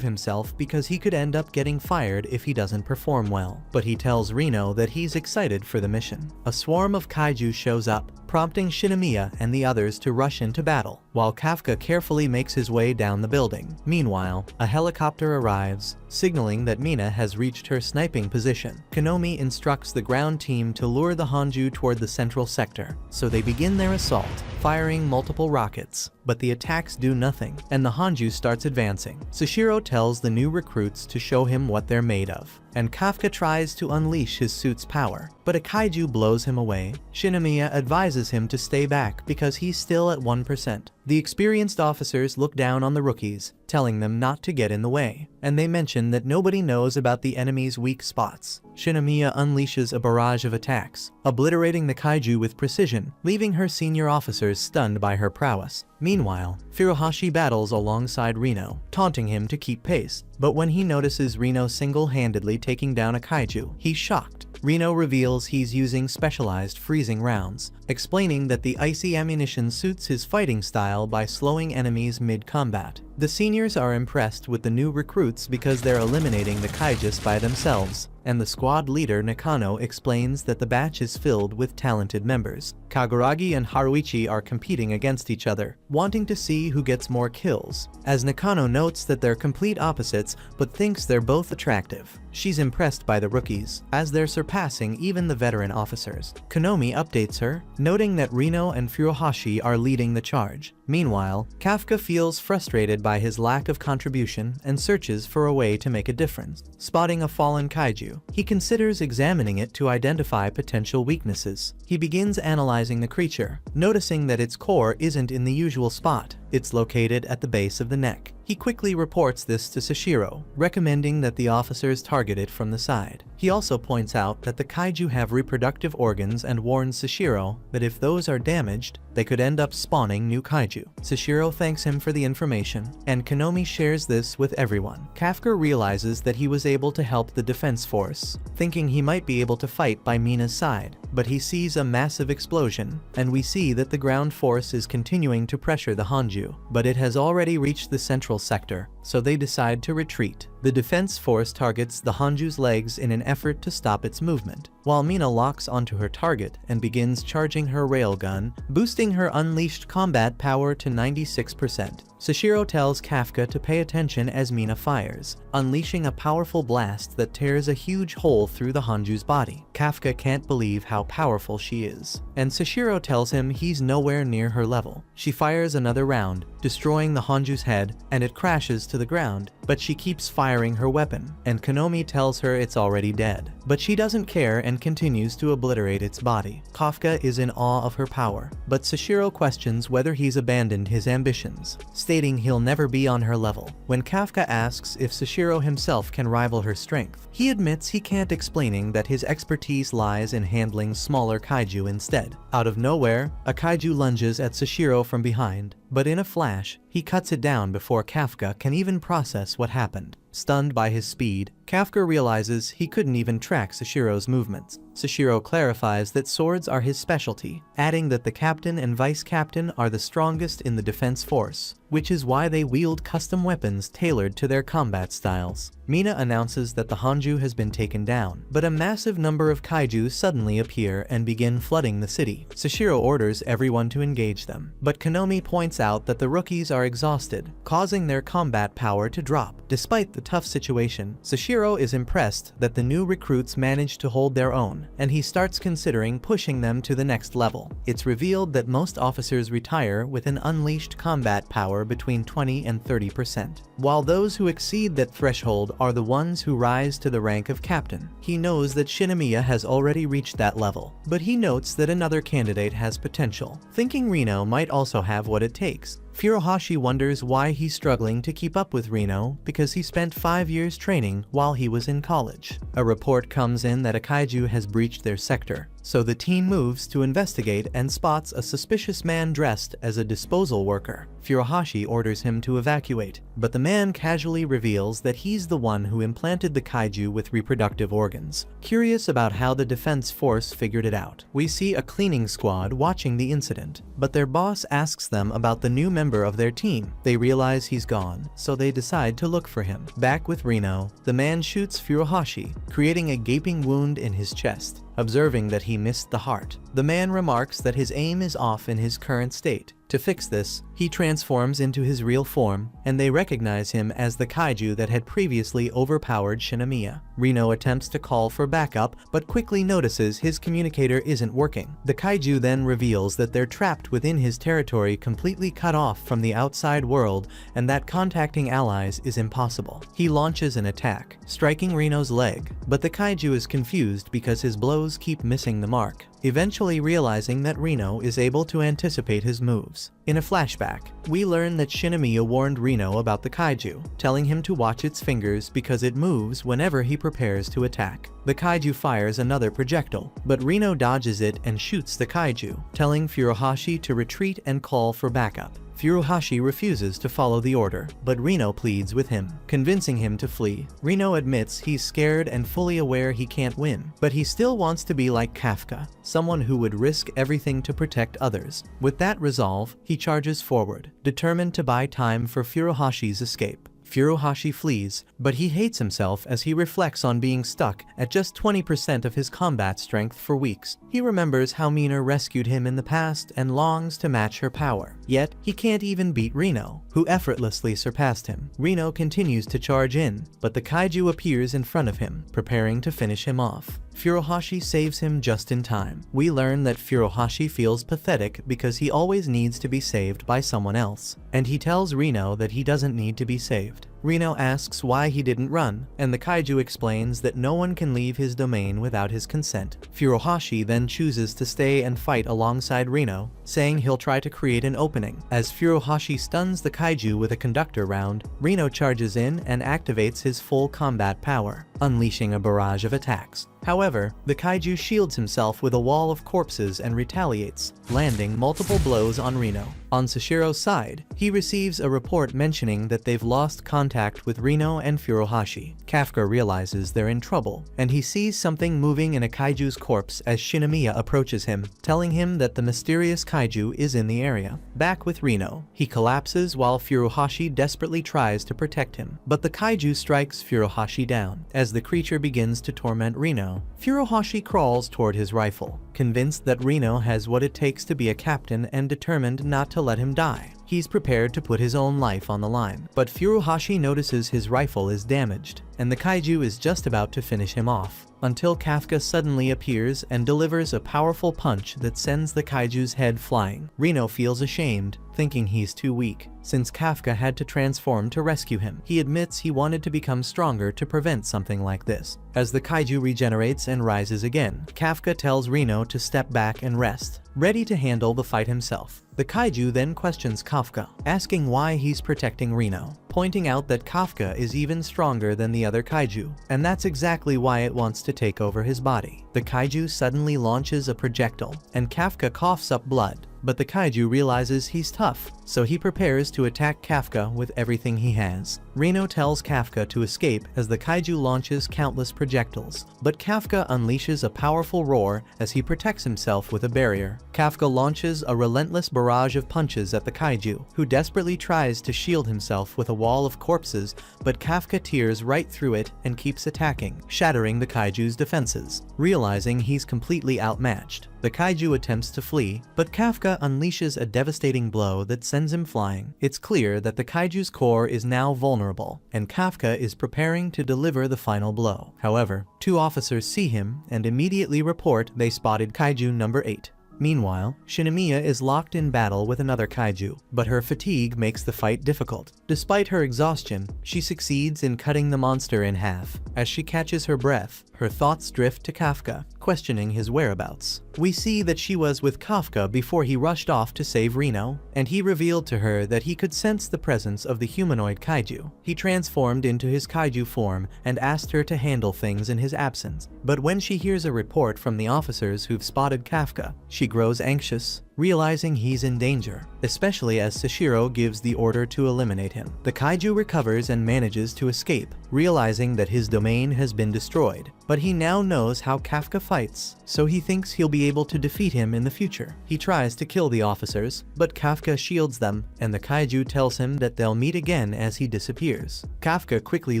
himself because he could end up getting fired if he doesn't perform well, but he tells Rino that he's excited for the mission. A swarm of kaiju shows up, prompting Shinomiya and the others to rush into battle, while Kafka carefully makes his way down the building. Meanwhile, a helicopter arrives, signaling that Mina has reached her sniping position. Konomi instructs the ground team to lure the Hanju toward the central sector, so they begin their assault, firing multiple rockets. But the attacks do nothing, and the Hanju starts advancing. Sashiro tells the new recruits to show him what they're made of, and Kafka tries to unleash his suit's power, but a kaiju blows him away. Shinomiya advises him to stay back because he's still at 1%. The experienced officers look down on the rookies, telling them not to get in the way, and they mention that nobody knows about the enemy's weak spots. Shinomiya unleashes a barrage of attacks, obliterating the kaiju with precision, leaving her senior officers stunned by her prowess. Meanwhile, Furuhashi battles alongside Rino, taunting him to keep pace, but when he notices Rino single-handedly taking down a kaiju, he's shocked. Rino reveals he's using specialized freezing rounds, explaining that the icy ammunition suits his fighting style by slowing enemies mid-combat. The seniors are impressed with the new recruits because they're eliminating the kaijus by themselves, and the squad leader Nakano explains that the batch is filled with talented members. Kaguragi and Haruichi are competing against each other, wanting to see who gets more kills, as Nakano notes that they're complete opposites but thinks they're both attractive. She's impressed by the rookies, as they're surpassing even the veteran officers. Konomi updates her, noting that Rino and Furuhashi are leading the charge. Meanwhile, Kafka feels frustrated by his lack of contribution and searches for a way to make a difference. Spotting a fallen kaiju, he considers examining it to identify potential weaknesses. He begins analyzing the creature, noticing that its core isn't in the usual spot. It's located at the base of the neck. He quickly reports this to Sashiro, recommending that the officers target it from the side. He also points out that the kaiju have reproductive organs and warns Sashiro that if those are damaged, they could end up spawning new kaiju. Sashiro thanks him for the information, and Konomi shares this with everyone. Kafka realizes that he was able to help the defense force, thinking he might be able to fight by Mina's side, but he sees a massive explosion, and we see that the ground force is continuing to pressure the Hanju, but it has already reached the central sector, so they decide to retreat. The defense force targets the Hanju's legs in an effort to stop its movement, while Mina locks onto her target and begins charging her railgun, boosting her unleashed combat power to 96%. Sashiro tells Kafka to pay attention as Mina fires, unleashing a powerful blast that tears a huge hole through the Hanju's body. Kafka can't believe how powerful she is, and Sashiro tells him he's nowhere near her level. She fires another round, destroying the Hanju's head, and it crashes to the ground, but she keeps firing her weapon, and Konomi tells her it's already dead. But she doesn't care and continues to obliterate its body. Kafka is in awe of her power, but Sashiro questions whether he's abandoned his ambitions, stating he'll never be on her level. When Kafka asks if Sashiro himself can rival her strength, he admits he can't, explaining that his expertise lies in handling smaller kaiju instead. Out of nowhere, a kaiju lunges at Sashiro from behind, but in a flash, he cuts it down before Kafka can even process what happened. Stunned by his speed, Kafka realizes he couldn't even track Sashiro's movements. Sashiro clarifies that swords are his specialty, adding that the captain and vice captain are the strongest in the defense force, which is why they wield custom weapons tailored to their combat styles. Mina announces that the Hanju has been taken down, but a massive number of kaiju suddenly appear and begin flooding the city. Sashiro orders everyone to engage them, but Konomi points out that the rookies are exhausted, causing their combat power to drop. Despite the tough situation, Sashiro is impressed that the new recruits managed to hold their own, and he starts considering pushing them to the next level. It's revealed that most officers retire with an unleashed combat power between 20 and 30%, while those who exceed that threshold are the ones who rise to the rank of captain. He knows that Shinomiya has already reached that level, but he notes that another candidate has potential, thinking Reno might also have what it takes. Furuhashi wonders why he's struggling to keep up with Reno because he spent 5 years training while he was in college. A report comes in that a kaiju has breached their sector, so the team moves to investigate and spots a suspicious man dressed as a disposal worker. Furuhashi orders him to evacuate, but the man casually reveals that he's the one who implanted the kaiju with reproductive organs. Curious about how the defense force figured it out, we see a cleaning squad watching the incident, but their boss asks them about the new member of their team. They realize he's gone, so they decide to look for him. Back with Reno, the man shoots Furuhashi, creating a gaping wound in his chest. Observing that he missed the heart, the man remarks that his aim is off in his current state. To fix this, he transforms into his real form, and they recognize him as the kaiju that had previously overpowered Shinomiya. Reno attempts to call for backup, but quickly notices his communicator isn't working. The kaiju then reveals that they're trapped within his territory, completely cut off from the outside world, and that contacting allies is impossible. He launches an attack, striking Reno's leg, but the kaiju is confused because his blows keep missing the mark, eventually realizing that Reno is able to anticipate his moves. In a flashback, we learn that Shinomiya warned Reno about the kaiju, telling him to watch its fingers because it moves whenever he prepares to attack. The kaiju fires another projectile, but Reno dodges it and shoots the kaiju, telling Furuhashi to retreat and call for backup. Furuhashi refuses to follow the order, but Reno pleads with him, convincing him to flee. Reno admits he's scared and fully aware he can't win, but he still wants to be like Kafka, someone who would risk everything to protect others. With that resolve, he charges forward, determined to buy time for Furuhashi's escape. Furuhashi flees, but he hates himself as he reflects on being stuck at just 20% of his combat strength for weeks. He remembers how Mina rescued him in the past and longs to match her power. Yet, he can't even beat Reno, who effortlessly surpassed him. Reno continues to charge in, but the kaiju appears in front of him, preparing to finish him off. Furuhashi saves him just in time. We learn that Furuhashi feels pathetic because he always needs to be saved by someone else, and he tells Rino that he doesn't need to be saved. Rino asks why he didn't run, and the kaiju explains that no one can leave his domain without his consent. Furuhashi then chooses to stay and fight alongside Rino, saying he'll try to create an opening. As Furuhashi stuns the kaiju with a conductor round, Rino charges in and activates his full combat power, unleashing a barrage of attacks. However, the kaiju shields himself with a wall of corpses and retaliates, landing multiple blows on Rino. On Sashiro's side, he receives a report mentioning that they've lost contact with Rino and Furuhashi. Kafka realizes they're in trouble, and he sees something moving in a kaiju's corpse as Shinomiya approaches him, telling him that the mysterious kaiju is in the area. Back with Rino, he collapses while Furuhashi desperately tries to protect him, but the kaiju strikes Furuhashi down. As the creature begins to torment Rino, Furuhashi crawls toward his rifle, convinced that Rino has what it takes to be a captain and determined not to let him die. He's prepared to put his own life on the line, but Furuhashi notices his rifle is damaged, and the kaiju is just about to finish him off, until Kafka suddenly appears and delivers a powerful punch that sends the kaiju's head flying. Rino feels ashamed, thinking he's too weak, since Kafka had to transform to rescue him. He admits he wanted to become stronger to prevent something like this. As the kaiju regenerates and rises again, Kafka tells Rino to step back and rest, ready to handle the fight himself. The kaiju then questions Kafka, asking why he's protecting Rino, pointing out that Kafka is even stronger than the other kaiju, and that's exactly why it wants to take over his body. The kaiju suddenly launches a projectile, and Kafka coughs up blood, but the kaiju realizes he's tough, so he prepares to attack Kafka with everything he has. Rino tells Kafka to escape as the kaiju launches countless projectiles, but Kafka unleashes a powerful roar as he protects himself with a barrier. Kafka launches a relentless barrage of punches at the kaiju, who desperately tries to shield himself with a wall of corpses, but Kafka tears right through it and keeps attacking, shattering the kaiju's defenses. Realizing he's completely outmatched, the kaiju attempts to flee, but Kafka unleashes a devastating blow that sends him flying. It's clear that the kaiju's core is now vulnerable, and Kafka is preparing to deliver the final blow. However, two officers see him and immediately report they spotted kaiju number 8. Meanwhile, Shinomiya is locked in battle with another kaiju, but her fatigue makes the fight difficult. Despite her exhaustion, she succeeds in cutting the monster in half. As she catches her breath, her thoughts drift to Kafka, questioning his whereabouts. We see that she was with Kafka before he rushed off to save Rino, and he revealed to her that he could sense the presence of the humanoid kaiju. He transformed into his kaiju form and asked her to handle things in his absence. But when she hears a report from the officers who've spotted Kafka, she grows anxious, realizing he's in danger, especially as Sashiro gives the order to eliminate him. The kaiju recovers and manages to escape, realizing that his domain has been destroyed. But he now knows how Kafka fights, so he thinks he'll be able to defeat him in the future. He tries to kill the officers, but Kafka shields them, and the kaiju tells him that they'll meet again as he disappears. Kafka quickly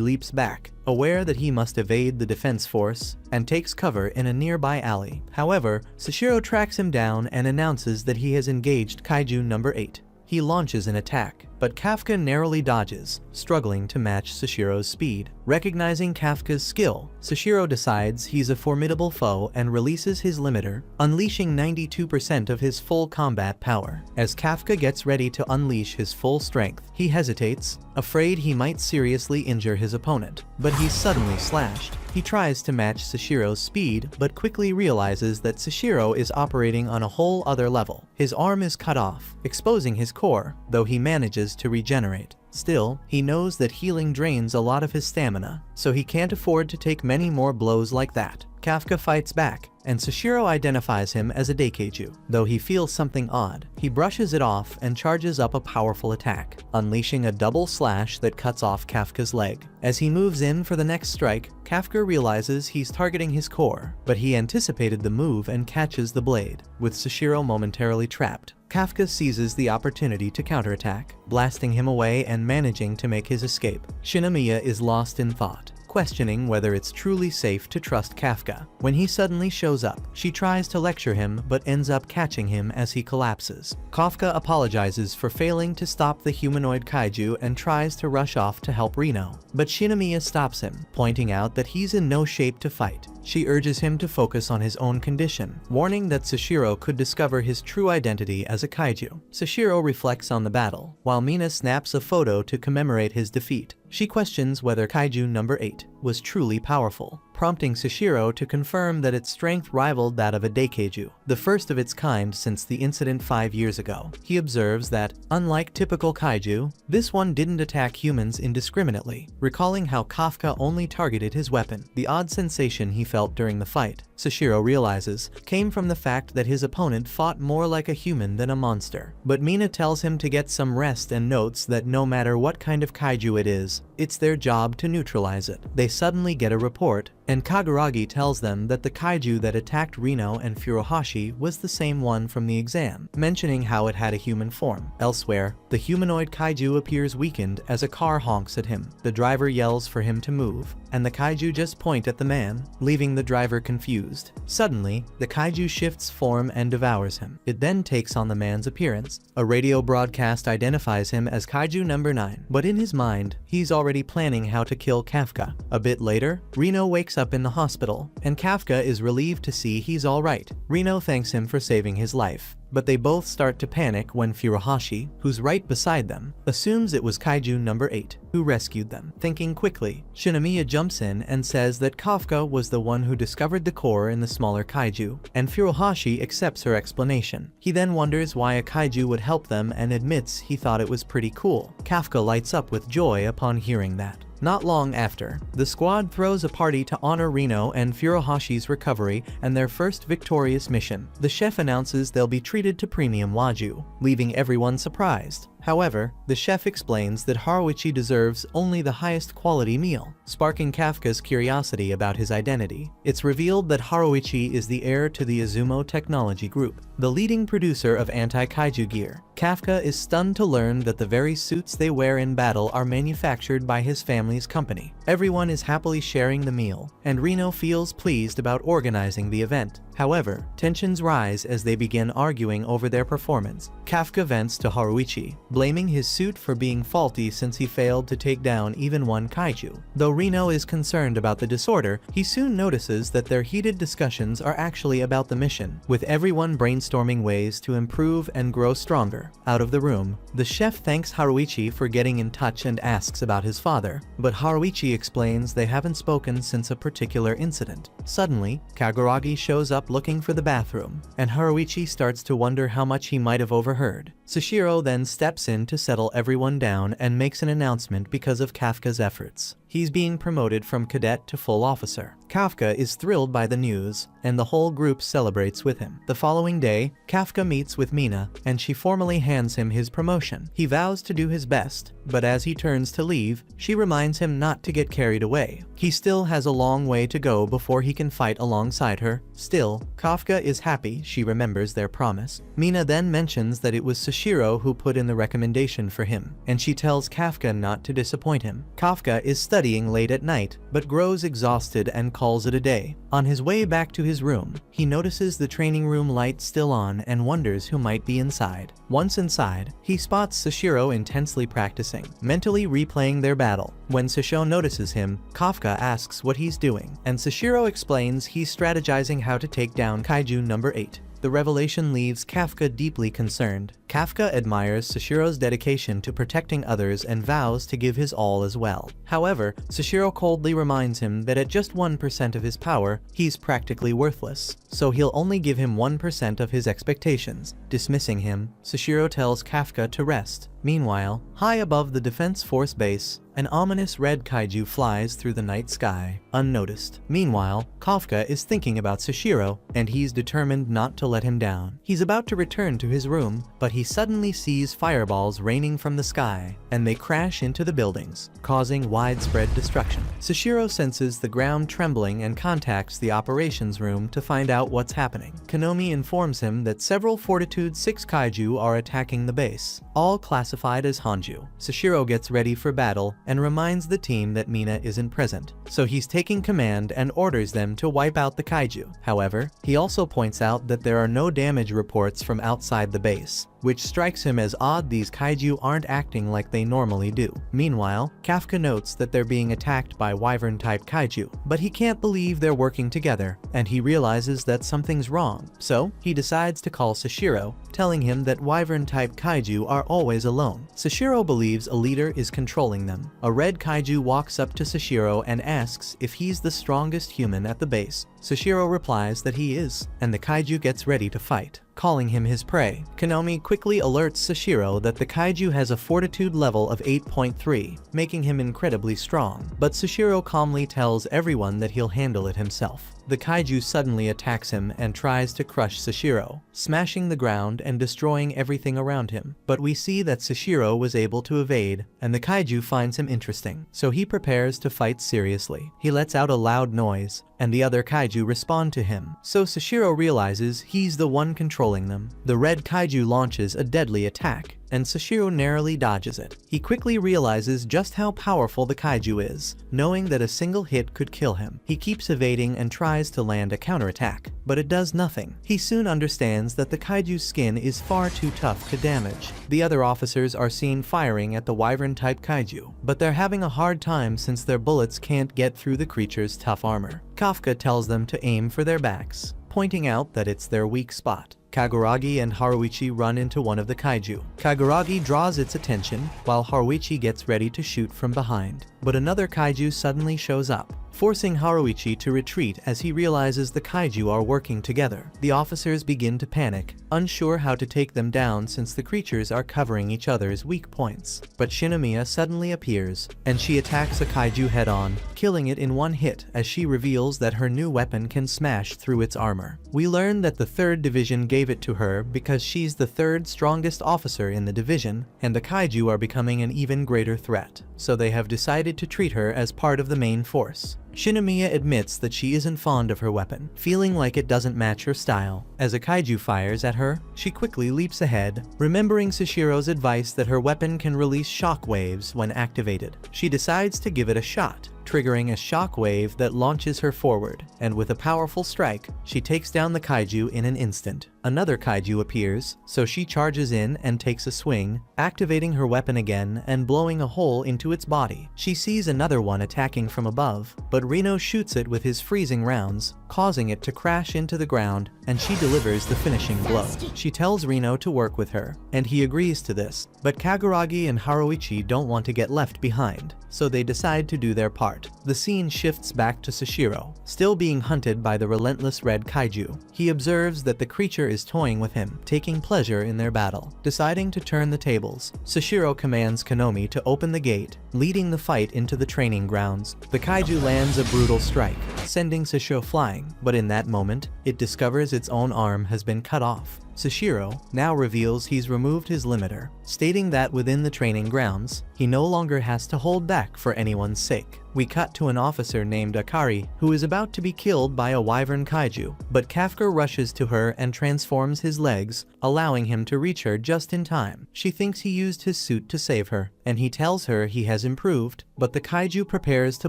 leaps back, aware that he must evade the defense force, and takes cover in a nearby alley. However, Sashiro tracks him down and announces that he has engaged kaiju number 8. He launches an attack, but Kafka narrowly dodges, struggling to match Sashiro's speed. Recognizing Kafka's skill, Sashiro decides he's a formidable foe and releases his limiter, unleashing 92% of his full combat power. As Kafka gets ready to unleash his full strength, he hesitates, afraid he might seriously injure his opponent, but he's suddenly slashed. He tries to match Sashiro's speed, but quickly realizes that Sashiro is operating on a whole other level. His arm is cut off, exposing his core, though he manages to regenerate. Still, he knows that healing drains a lot of his stamina, so he can't afford to take many more blows like that. Kafka fights back, and Sashiro identifies him as a Daikeiju. Though he feels something odd, he brushes it off and charges up a powerful attack, unleashing a double slash that cuts off Kafka's leg. As he moves in for the next strike, Kafka realizes he's targeting his core, but he anticipated the move and catches the blade, with Sashiro momentarily trapped. Kafka seizes the opportunity to counterattack, blasting him away and managing to make his escape. Shinomiya is lost in thought, questioning whether it's truly safe to trust Kafka. When he suddenly shows up, she tries to lecture him but ends up catching him as he collapses. Kafka apologizes for failing to stop the humanoid kaiju and tries to rush off to help Rino, but Shinomiya stops him, pointing out that he's in no shape to fight. She urges him to focus on his own condition, warning that Sashiro could discover his true identity as a kaiju. Sashiro reflects on the battle, while Mina snaps a photo to commemorate his defeat. She questions whether Kaiju number 8 was truly powerful, prompting Sashiro to confirm that its strength rivaled that of a Daikeiju, the first of its kind since the incident 5 years ago. He observes that, unlike typical kaiju, this one didn't attack humans indiscriminately, recalling how Kafka only targeted his weapon. The odd sensation he felt during the fight, Sashiro realizes, came from the fact that his opponent fought more like a human than a monster. But Mina tells him to get some rest and notes that no matter what kind of kaiju it is, it's their job to neutralize it. They suddenly get a report, and Kaguragi tells them that the kaiju that attacked Rino and Furuhashi was the same one from the exam, mentioning how it had a human form. Elsewhere, the humanoid kaiju appears weakened as a car honks at him. The driver yells for him to move, and the kaiju just point at the man, leaving the driver confused. Suddenly, the kaiju shifts form and devours him. It then takes on the man's appearance. A radio broadcast identifies him as Kaiju number 9, but in his mind, he's already planning how to kill Kafka. A bit later, Rino wakes up in the hospital, and Kafka is relieved to see he's alright. Rino thanks him for saving his life, but they both start to panic when Furuhashi, who's right beside them, assumes it was Kaiju number 8 who rescued them. Thinking quickly, Shinomiya jumps in and says that Kafka was the one who discovered the core in the smaller kaiju, and Furuhashi accepts her explanation. He then wonders why a kaiju would help them and admits he thought it was pretty cool. Kafka lights up with joy upon hearing that. Not long after, the squad throws a party to honor Rino and Furuhashi's recovery and their first victorious mission. The chef announces they'll be treated to premium wagyu, leaving everyone surprised. However, the chef explains that Haruichi deserves only the highest quality meal, sparking Kafka's curiosity about his identity. It's revealed that Haruichi is the heir to the Izumo Technology Group, the leading producer of anti-kaiju gear. Kafka is stunned to learn that the very suits they wear in battle are manufactured by his family's company. Everyone is happily sharing the meal, and Rino feels pleased about organizing the event. However, tensions rise as they begin arguing over their performance. Kafka vents to Haruichi, blaming his suit for being faulty since he failed to take down even one kaiju. Though Rino is concerned about the disorder, he soon notices that their heated discussions are actually about the mission, with everyone brainstorming ways to improve and grow stronger. Out of the room, the chef thanks Haruichi for getting in touch and asks about his father, but Haruichi explains they haven't spoken since a particular incident. Suddenly, Kaguragi shows up looking for the bathroom, and Haruichi starts to wonder how much he might have overheard. Sashiro then steps in to settle everyone down and makes an announcement because of Kafka's efforts. He's being promoted from cadet to full officer. Kafka is thrilled by the news, and the whole group celebrates with him. The following day, Kafka meets with Mina, and she formally hands him his promotion. He vows to do his best, but as he turns to leave, she reminds him not to get carried away. He still has a long way to go before he can fight alongside her. Still, Kafka is happy she remembers their promise. Mina then mentions that it was Sashiro who put in the recommendation for him, and she tells Kafka not to disappoint him. Kafka is studying late at night, but grows exhausted and calls it a day. On his way back to his room, he notices the training room light still on and wonders who might be inside. Once inside, he spots Sashiro intensely practicing, mentally replaying their battle. When Sashiro notices him, Kafka asks what he's doing, and Sashiro explains he's strategizing how to take down Kaiju number 8. The revelation leaves Kafka deeply concerned. Kafka admires Sashiro's dedication to protecting others and vows to give his all as well. However, Sashiro coldly reminds him that at just 1% of his power, he's practically worthless, so he'll only give him 1% of his expectations. Dismissing him, Sashiro tells Kafka to rest. Meanwhile, high above the Defense Force base, an ominous red kaiju flies through the night sky, unnoticed. Meanwhile, Kafka is thinking about Sashiro, and he's determined not to let him down. He's about to return to his room, but he suddenly sees fireballs raining from the sky, and they crash into the buildings, causing widespread destruction. Sashiro senses the ground trembling and contacts the operations room to find out what's happening. Konomi informs him that several Fortitude 6 kaiju are attacking the base, all classified as Hanju. Sashiro gets ready for battle and reminds the team that Mina isn't present, so he's taking command and orders them to wipe out the kaiju. However, he also points out that there are no damage reports from outside the base, which strikes him as odd. These kaiju aren't acting like they normally do. Meanwhile, Kafka notes that they're being attacked by wyvern-type kaiju, but he can't believe they're working together, and he realizes that something's wrong. So, he decides to call Sashiro, telling him that wyvern-type kaiju are always alone. Sashiro believes a leader is controlling them. A red kaiju walks up to Sashiro and asks if he's the strongest human at the base. Sashiro replies that he is, and the kaiju gets ready to fight, calling him his prey. Konomi quickly alerts Sashiro that the kaiju has a fortitude level of 8.3, making him incredibly strong. But Sashiro calmly tells everyone that he'll handle it himself. The kaiju suddenly attacks him and tries to crush Sashiro, smashing the ground and destroying everything around him. But we see that Sashiro was able to evade, and the kaiju finds him interesting, so he prepares to fight seriously. He lets out a loud noise, and the other kaiju respond to him, so Sashiro realizes he's the one controlling them. The red kaiju launches a deadly attack, and Sashiro narrowly dodges it. He quickly realizes just how powerful the kaiju is, knowing that a single hit could kill him. He keeps evading and tries to land a counterattack, but it does nothing. He soon understands that the kaiju's skin is far too tough to damage. The other officers are seen firing at the wyvern-type kaiju, but they're having a hard time since their bullets can't get through the creature's tough armor. Kafka tells them to aim for their backs, pointing out that it's their weak spot. Kaguragi and Haruichi run into one of the kaiju. Kaguragi draws its attention, while Haruichi gets ready to shoot from behind. But another kaiju suddenly shows up, forcing Haruichi to retreat as he realizes the kaiju are working together. The officers begin to panic, unsure how to take them down since the creatures are covering each other's weak points. But Shinomiya suddenly appears, and she attacks a kaiju head-on, killing it in one hit as she reveals that her new weapon can smash through its armor. We learn that the 3rd Division gave it to her because she's the 3rd strongest officer in the division, and the kaiju are becoming an even greater threat, so they have decided to treat her as part of the main force. Shinomiya admits that she isn't fond of her weapon, feeling like it doesn't match her style. As a kaiju fires at her, she quickly leaps ahead, remembering Sashiro's advice that her weapon can release shock waves when activated. She decides to give it a shot, triggering a shock wave that launches her forward, and with a powerful strike, she takes down the kaiju in an instant. Another kaiju appears, so she charges in and takes a swing, activating her weapon again and blowing a hole into its body. She sees another one attacking from above, but Reno shoots it with his freezing rounds, causing it to crash into the ground, and she delivers the finishing blow. She tells Reno to work with her, and he agrees to this, but Kaguragi and Haruichi don't want to get left behind, so they decide to do their part. The scene shifts back to Sashiro, still being hunted by the relentless red kaiju. He observes that the creature is toying with him, taking pleasure in their battle. Deciding to turn the tables, Sashiro commands Konomi to open the gate, leading the fight into the training grounds. The kaiju lands a brutal strike, sending Sashiro flying, but in that moment, it discovers its own arm has been cut off. Sashiro now reveals he's removed his limiter, stating that within the training grounds, he no longer has to hold back for anyone's sake. We cut to an officer named Akari, who is about to be killed by a wyvern kaiju, but Kafka rushes to her and transforms his legs, allowing him to reach her just in time. She thinks he used his suit to save her, and he tells her he has improved, but the kaiju prepares to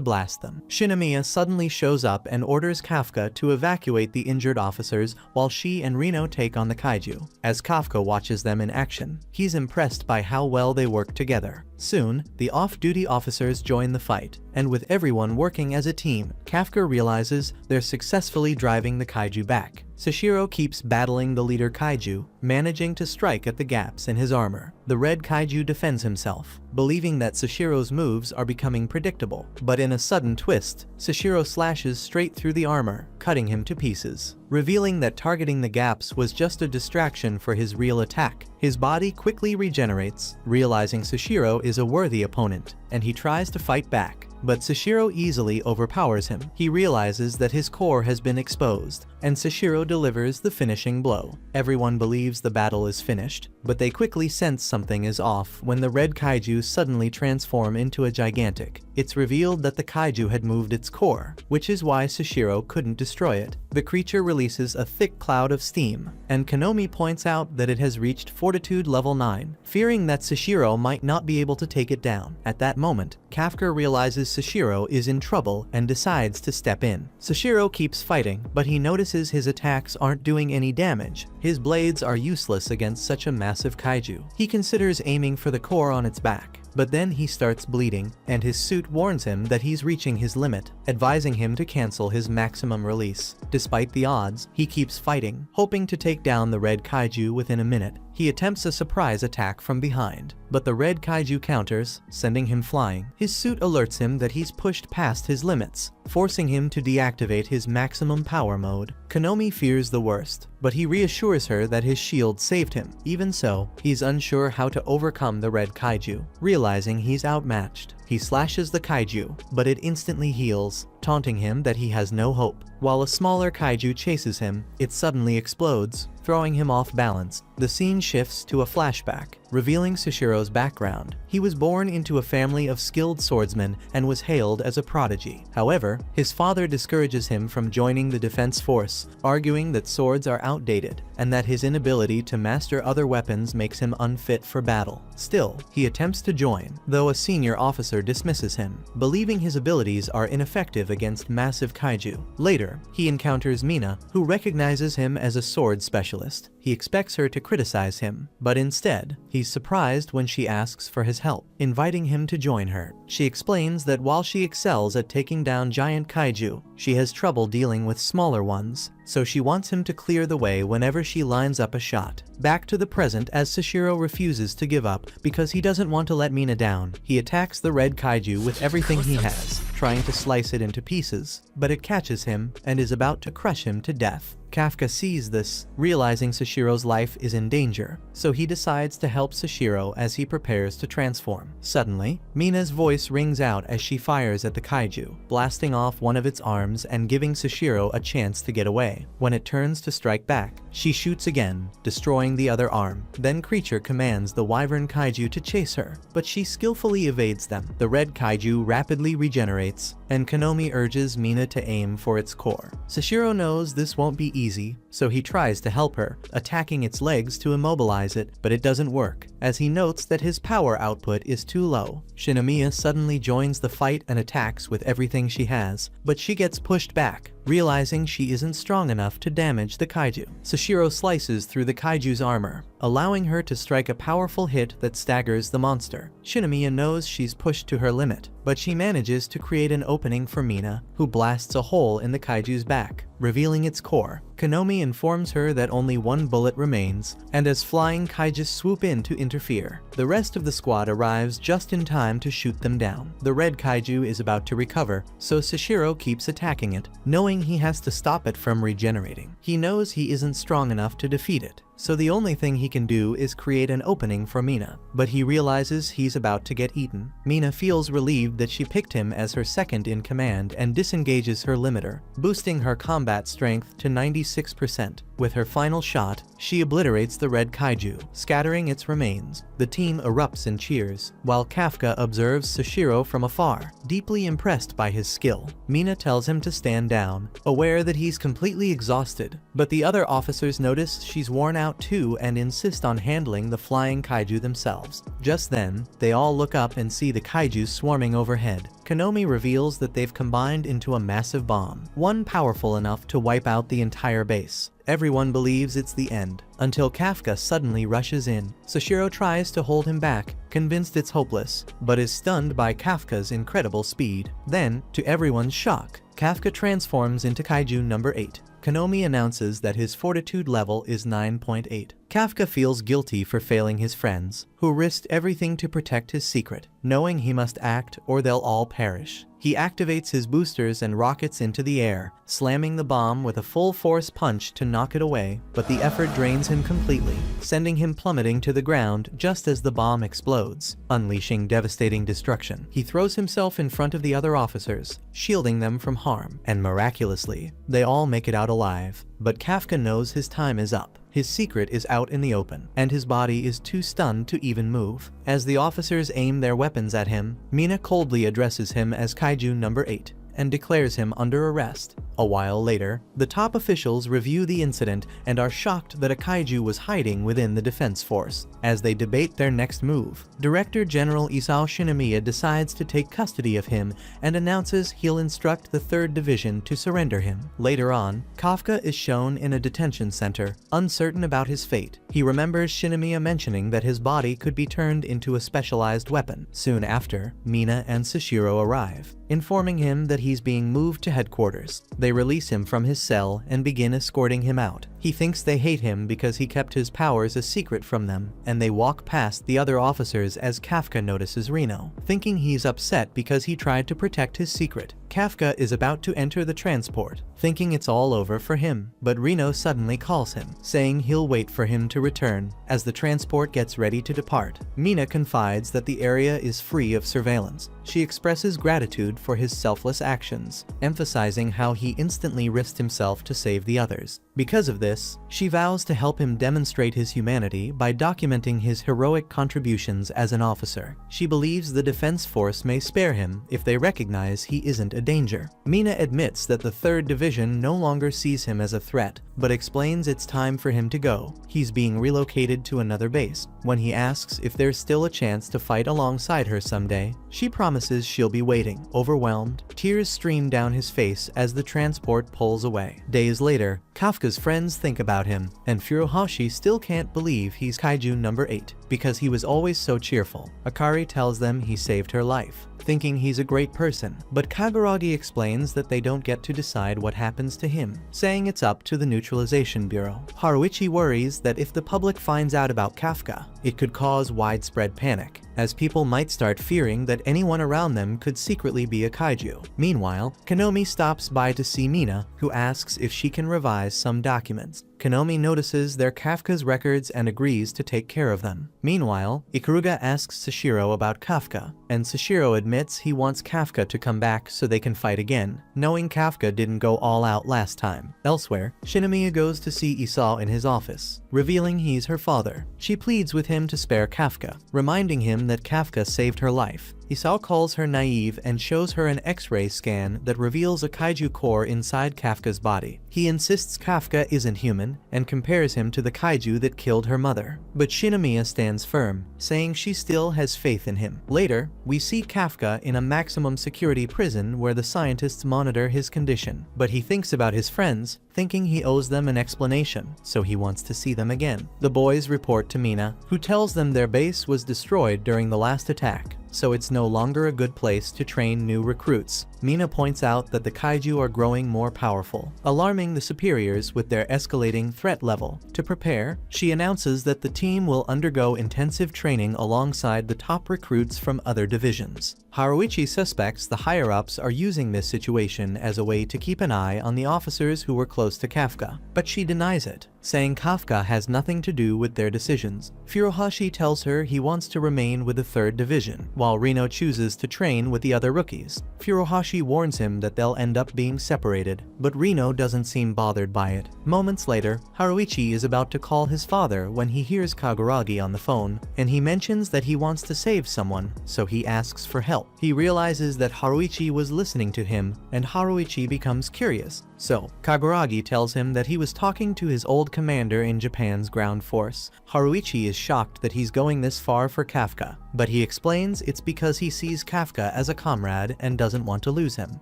blast them. Shinomiya suddenly shows up and orders Kafka to evacuate the injured officers while she and Reno take on the kaiju. As Kafka watches them in action, he's impressed by how well they work together. Soon, the off-duty officers join the fight, and with everyone working as a team, Kafka realizes they're successfully driving the kaiju back. Sashiro keeps battling the leader kaiju, managing to strike at the gaps in his armor. The red kaiju defends himself, believing that Sashiro's moves are becoming predictable, but in a sudden twist, Sashiro slashes straight through the armor, cutting him to pieces. Revealing that targeting the gaps was just a distraction for his real attack, his body quickly regenerates, realizing Sashiro is a worthy opponent, and he tries to fight back. but Sashiro easily overpowers him. He realizes that his core has been exposed, and Sashiro delivers the finishing blow. Everyone believes the battle is finished, but they quickly sense something is off when the red kaiju suddenly transform into a gigantic. It's revealed that the kaiju had moved its core, which is why Sashiro couldn't destroy it. The creature releases a thick cloud of steam, and Konomi points out that it has reached fortitude level 9, fearing that Sashiro might not be able to take it down. At that moment, Kafka realizes Sashiro is in trouble and decides to step in. Sashiro keeps fighting, but he notices his attacks aren't doing any damage. His blades are useless against such a massive kaiju. He considers aiming for the core on its back, but then he starts bleeding, and his suit warns him that he's reaching his limit, advising him to cancel his maximum release. Despite the odds, he keeps fighting, hoping to take down the red kaiju within a minute. He attempts a surprise attack from behind, but the red kaiju counters, sending him flying. His suit alerts him that he's pushed past his limits, forcing him to deactivate his maximum power mode. Konomi fears the worst, but he reassures her that his shield saved him. Even so, he's unsure how to overcome the red kaiju. Realizing he's outmatched, he slashes the kaiju, but it instantly heals, taunting him that he has no hope. While a smaller kaiju chases him, it suddenly explodes, throwing him off balance. The scene shifts to a flashback, revealing Sashiro's background. He was born into a family of skilled swordsmen and was hailed as a prodigy. However, his father discourages him from joining the defense force, arguing that swords are outdated and that his inability to master other weapons makes him unfit for battle. Still, he attempts to join, though a senior officer dismisses him, believing his abilities are ineffective against massive kaiju. Later, he encounters Mina, who recognizes him as a sword specialist. He expects her to criticize him, but instead, he's surprised when she asks for his help, inviting him to join her. She explains that while she excels at taking down giant kaiju, she has trouble dealing with smaller ones, so she wants him to clear the way whenever she lines up a shot. Back to the present as Sashiro refuses to give up because he doesn't want to let Mina down. He attacks the red kaiju with everything he has, trying to slice it into pieces, but it catches him and is about to crush him to death. Kafka sees this, realizing Sashiro's life is in danger, so he decides to help Sashiro as he prepares to transform. Suddenly, Mina's voice rings out as she fires at the kaiju, blasting off one of its arms and giving Sashiro a chance to get away. When it turns to strike back, she shoots again, destroying the other arm. Then Creature commands the wyvern kaiju to chase her, but she skillfully evades them. The red kaiju rapidly regenerates, and Konomi urges Mina to aim for its core. Sashiro knows this won't be easy, so he tries to help her, attacking its legs to immobilize it, but it doesn't work, as he notes that his power output is too low. Shinomiya suddenly joins the fight and attacks with everything she has, but she gets pushed back, realizing she isn't strong enough to damage the kaiju. Sashiro slices through the kaiju's armor, allowing her to strike a powerful hit that staggers the monster. Shinomiya knows she's pushed to her limit, but she manages to create an opening for Mina, who blasts a hole in the kaiju's back, revealing its core. Konomi informs her that only one bullet remains, and as flying kaiju swoop in to interfere, the rest of the squad arrives just in time to shoot them down. The red kaiju is about to recover, so Sashiro keeps attacking it, knowing he has to stop it from regenerating. He knows he isn't strong enough to defeat it, so the only thing he can do is create an opening for Mina, but he realizes he's about to get eaten. Mina feels relieved that she picked him as her second in command and disengages her limiter, boosting her combat strength to 96%. With her final shot, she obliterates the red kaiju, scattering its remains. The team erupts in cheers, while Kafka observes Sashiro from afar, deeply impressed by his skill. Mina tells him to stand down, aware that he's completely exhausted, but the other officers notice she's worn out too and insist on handling the flying kaiju themselves. Just then, they all look up and see the kaiju swarming overhead. Konomi reveals that they've combined into a massive bomb, one powerful enough to wipe out the entire base. Everyone believes it's the end, until Kafka suddenly rushes in. Sashiro tries to hold him back, convinced it's hopeless, but is stunned by Kafka's incredible speed. Then, to everyone's shock, Kafka transforms into Kaiju number 8. Konomi announces that his fortitude level is 9.8. Kafka feels guilty for failing his friends, who risked everything to protect his secret, knowing he must act or they'll all perish. He activates his boosters and rockets into the air, slamming the bomb with a full-force punch to knock it away, but the effort drains him completely, sending him plummeting to the ground just as the bomb explodes, unleashing devastating destruction. He throws himself in front of the other officers, shielding them from harm, and miraculously, they all make it out alive. But Kafka knows his time is up. His secret is out in the open, and his body is too stunned to even move. As the officers aim their weapons at him, Mina coldly addresses him as Kaiju number 8 and declares him under arrest. A while later, the top officials review the incident and are shocked that a kaiju was hiding within the defense force. As they debate their next move, Director General Isao Shinomiya decides to take custody of him and announces he'll instruct the 3rd Division to surrender him. Later on, Kafka is shown in a detention center, uncertain about his fate. He remembers Shinomiya mentioning that his body could be turned into a specialized weapon. Soon after, Mina and Sashiro arrive, informing him that he's being moved to headquarters. They release him from his cell and begin escorting him out. He thinks they hate him because he kept his powers a secret from them, and they walk past the other officers as Kafka notices Reno, thinking he's upset because he tried to protect his secret. Kafka is about to enter the transport, thinking it's all over for him, but Reno suddenly calls him, saying he'll wait for him to return. As the transport gets ready to depart, Mina confides that the area is free of surveillance. She expresses gratitude for his selfless actions, emphasizing how he instantly risked himself to save the others. Because of this, she vows to help him demonstrate his humanity by documenting his heroic contributions as an officer. She believes the defense force may spare him if they recognize he isn't a danger. Mina admits that the 3rd Division no longer sees him as a threat, but explains it's time for him to go. He's being relocated to another base. When he asks if there's still a chance to fight alongside her someday, she promises she'll be waiting. Overwhelmed, tears stream down his face as the transport pulls away. Days later, Kafka's friends think about him, and Furuhashi still can't believe he's Kaiju number 8, because he was always so cheerful. Akari tells them he saved her life, thinking he's a great person, but Kaguragi explains that they don't get to decide what happens to him, saying it's up to the Neutralization Bureau. Haruichi worries that if the public finds out about Kafka, it could cause widespread panic, as people might start fearing that anyone around them could secretly be a kaiju. Meanwhile, Konomi stops by to see Mina, who asks if she can revise some documents. Konomi notices they're Kafka's records and agrees to take care of them. Meanwhile, Ikuruga asks Sashiro about Kafka, and Sashiro admits he wants Kafka to come back so they can fight again, knowing Kafka didn't go all out last time. Elsewhere, Shinomiya goes to see Isao in his office, revealing he's her father. She pleads with him to spare Kafka, reminding him that Kafka saved her life. Isao calls her naive and shows her an X-ray scan that reveals a kaiju core inside Kafka's body. He insists Kafka isn't human and compares him to the kaiju that killed her mother. But Shinomiya stands firm, saying she still has faith in him. Later, we see Kafka in a maximum security prison where the scientists monitor his condition. But he thinks about his friends, thinking he owes them an explanation, so he wants to see them again. The boys report to Mina, who tells them their base was destroyed during the last attack, so it's no longer a good place to train new recruits. Mina points out that the kaiju are growing more powerful, alarming the superiors with their escalating threat level. To prepare, she announces that the team will undergo intensive training alongside the top recruits from other divisions. Haruichi suspects the higher-ups are using this situation as a way to keep an eye on the officers who were close to Kafka, but she denies it, saying Kafka has nothing to do with their decisions. Furuhashi tells her he wants to remain with the 3rd Division, while Reno chooses to train with the other rookies. Furuhashi warns him that they'll end up being separated, but Reno doesn't seem bothered by it. Moments later, Haruichi is about to call his father when he hears Kaguragi on the phone, and he mentions that he wants to save someone, so he asks for help. He realizes that Haruichi was listening to him, and Haruichi becomes curious. So, Kaguragi tells him that he was talking to his old commander in Japan's ground force. Haruichi is shocked that he's going this far for Kafka, but he explains it's because he sees Kafka as a comrade and doesn't want to lose him.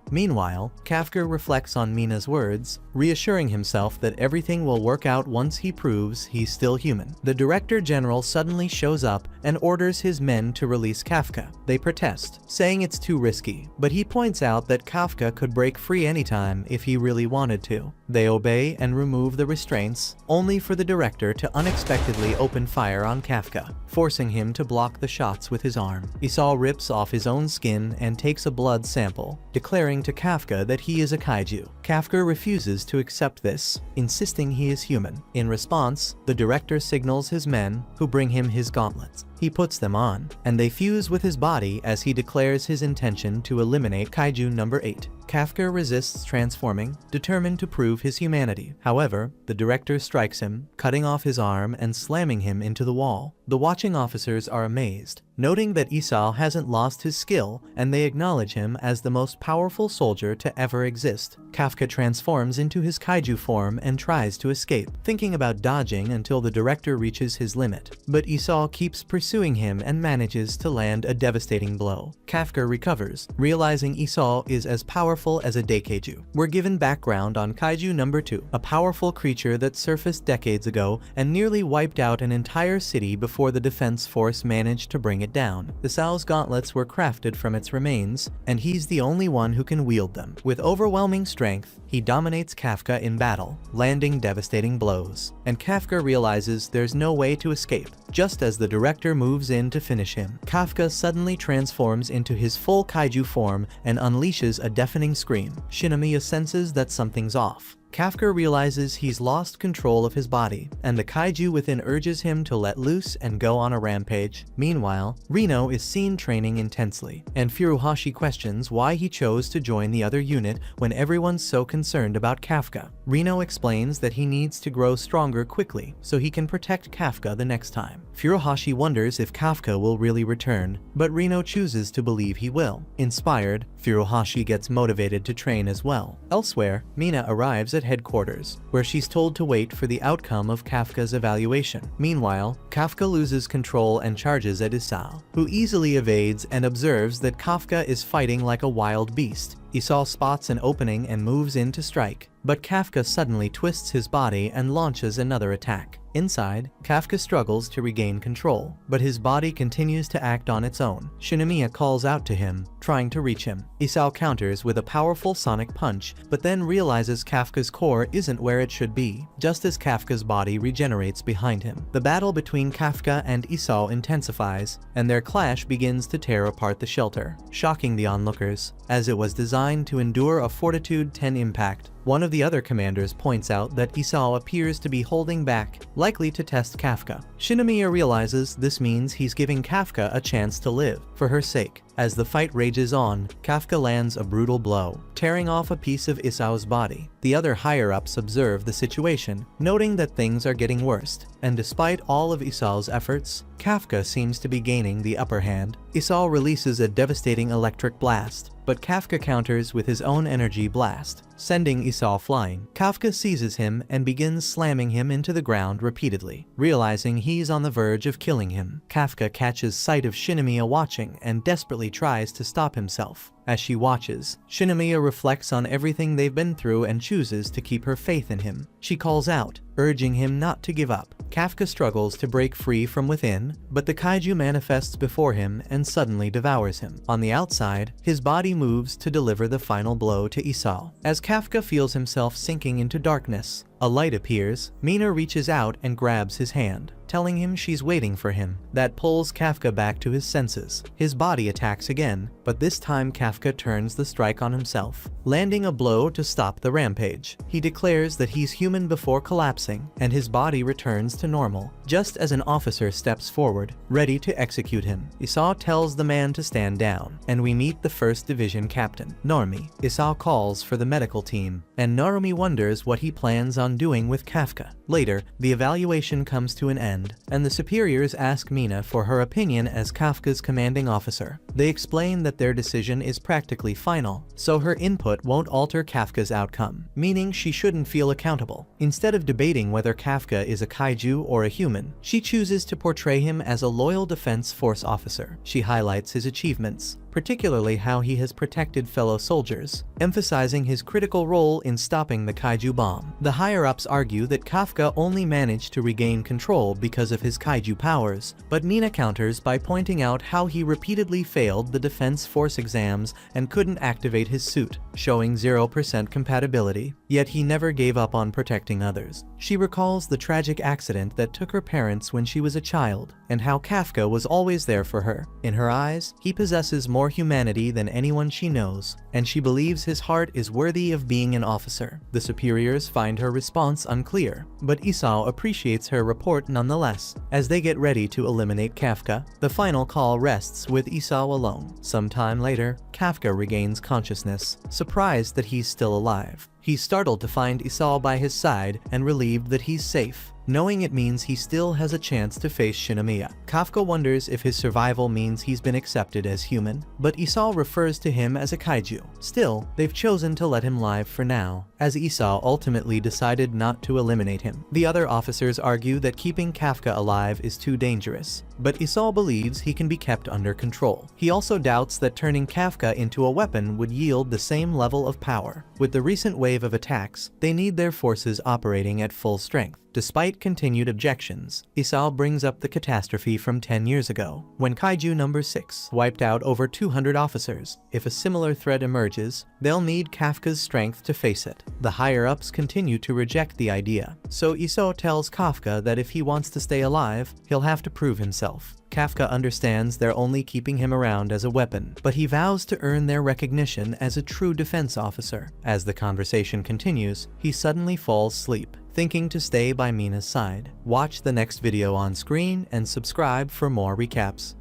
Meanwhile, Kafka reflects on Mina's words, reassuring himself that everything will work out once he proves he's still human. The Director General suddenly shows up and orders his men to release Kafka. They protest, saying it's too risky, but he points out that Kafka could break free anytime if he really wanted to. They obey and remove the restraints, only for the director to unexpectedly open fire on Kafka, forcing him to block the shots with his arm. Isao rips off his own skin and takes a blood sample, declaring to Kafka that he is a kaiju. Kafka refuses to accept this, insisting he is human. In response, the director signals his men, who bring him his gauntlets. He puts them on, and they fuse with his body as he declares his intention to eliminate Kaiju number 8. Kafka resists transforming, determined to prove his humanity. However, the director strikes him, cutting off his arm and slamming him into the wall. The watching officers are amazed, noting that Isao hasn't lost his skill, and they acknowledge him as the most powerful soldier to ever exist. Kafka transforms into his kaiju form and tries to escape, thinking about dodging until the director reaches his limit. But Isao keeps pursuing him and manages to land a devastating blow. Kafka recovers, realizing Isao is as powerful as a Daikeiju. We're given background on Kaiju number 2, a powerful creature that surfaced decades ago and nearly wiped out an entire city before the defense force managed to bring it down. Isao's gauntlets were crafted from its remains, and he's the only one who can wield them. With overwhelming strength, he dominates Kafka in battle, landing devastating blows. And Kafka realizes there's no way to escape. Just as the director moves in to finish him, Kafka suddenly transforms into his full kaiju form and unleashes a deafening scream. Shinomiya senses that something's off. Kafka realizes he's lost control of his body, and the kaiju within urges him to let loose and go on a rampage. Meanwhile, Reno is seen training intensely, and Furuhashi questions why he chose to join the other unit when everyone's so concerned about Kafka. Reno explains that he needs to grow stronger quickly so he can protect Kafka the next time. Furuhashi wonders if Kafka will really return, but Reno chooses to believe he will. Inspired, Furuhashi gets motivated to train as well. Elsewhere, Mina arrives at headquarters, where she's told to wait for the outcome of Kafka's evaluation. Meanwhile, Kafka loses control and charges at Isao, who easily evades and observes that Kafka is fighting like a wild beast. Isao spots an opening and moves in to strike, but Kafka suddenly twists his body and launches another attack. Inside, Kafka struggles to regain control, but his body continues to act on its own. Shinomiya calls out to him, trying to reach him. Isao counters with a powerful sonic punch, but then realizes Kafka's core isn't where it should be, just as Kafka's body regenerates behind him. The battle between Kafka and Isao intensifies, and their clash begins to tear apart the shelter, shocking the onlookers, as it was designed to endure a Fortitude 10 impact. One of the other commanders points out that Isao appears to be holding back, likely to test Kafka. Shinomiya realizes this means he's giving Kafka a chance to live, for her sake. As the fight rages on, Kafka lands a brutal blow, tearing off a piece of Isao's body. The other higher-ups observe the situation, noting that things are getting worse, and despite all of Isao's efforts, Kafka seems to be gaining the upper hand. Isao releases a devastating electric blast, but Kafka counters with his own energy blast, sending Isao flying. Kafka seizes him and begins slamming him into the ground repeatedly. Realizing he's on the verge of killing him, Kafka catches sight of Shinomiya watching and desperately tries to stop himself. As she watches, Shinomiya reflects on everything they've been through and chooses to keep her faith in him. She calls out, urging him not to give up. Kafka struggles to break free from within, but the kaiju manifests before him and suddenly devours him. On the outside, his body moves to deliver the final blow to Isao. As Kafka feels himself sinking into darkness, a light appears. Mina reaches out and grabs his hand, telling him she's waiting for him. That pulls Kafka back to his senses. His body attacks again, but this time Kafka turns the strike on himself, landing a blow to stop the rampage. He declares that he's human before collapsing, and his body returns to normal, just as an officer steps forward, ready to execute him. Isao tells the man to stand down, and we meet the 1st Division captain, Narumi. Isao calls for the medical team, and Narumi wonders what he plans on doing with Kafka. Later, the evaluation comes to an end, end, and the superiors ask Mina for her opinion as Kafka's commanding officer. They explain that their decision is practically final, so her input won't alter Kafka's outcome, meaning she shouldn't feel accountable. Instead of debating whether Kafka is a kaiju or a human, she chooses to portray him as a loyal defense force officer. She highlights his achievements, particularly how he has protected fellow soldiers, emphasizing his critical role in stopping the kaiju bomb. The higher-ups argue that Kafka only managed to regain control because of his kaiju powers, but Mina counters by pointing out how he repeatedly failed the defense force exams and couldn't activate his suit, showing 0% compatibility. Yet he never gave up on protecting others. She recalls the tragic accident that took her parents when she was a child, and how Kafka was always there for her. In her eyes, he possesses more humanity than anyone she knows, and she believes his heart is worthy of being an officer. The superiors find her response unclear, but Isao appreciates her report nonetheless. As they get ready to eliminate Kafka, the final call rests with Isao alone. Sometime later, Kafka regains consciousness, surprised that he's still alive. He's startled to find Isao by his side and relieved that he's safe, knowing it means he still has a chance to face Shinomiya. Kafka wonders if his survival means he's been accepted as human, but Isao refers to him as a kaiju. Still, they've chosen to let him live for now, as Isao ultimately decided not to eliminate him. The other officers argue that keeping Kafka alive is too dangerous, but Isao believes he can be kept under control. He also doubts that turning Kafka into a weapon would yield the same level of power. With the recent wave of attacks, they need their forces operating at full strength. Despite continued objections, Isao brings up the catastrophe from 10 years ago, when Kaiju number 6 wiped out over 200 officers. If a similar threat emerges, they'll need Kafka's strength to face it. The higher-ups continue to reject the idea, so Isao tells Kafka that if he wants to stay alive, he'll have to prove himself. Kafka understands they're only keeping him around as a weapon, but he vows to earn their recognition as a true defense officer. As the conversation continues, he suddenly falls asleep, thinking to stay by Mina's side. Watch the next video on screen and subscribe for more recaps.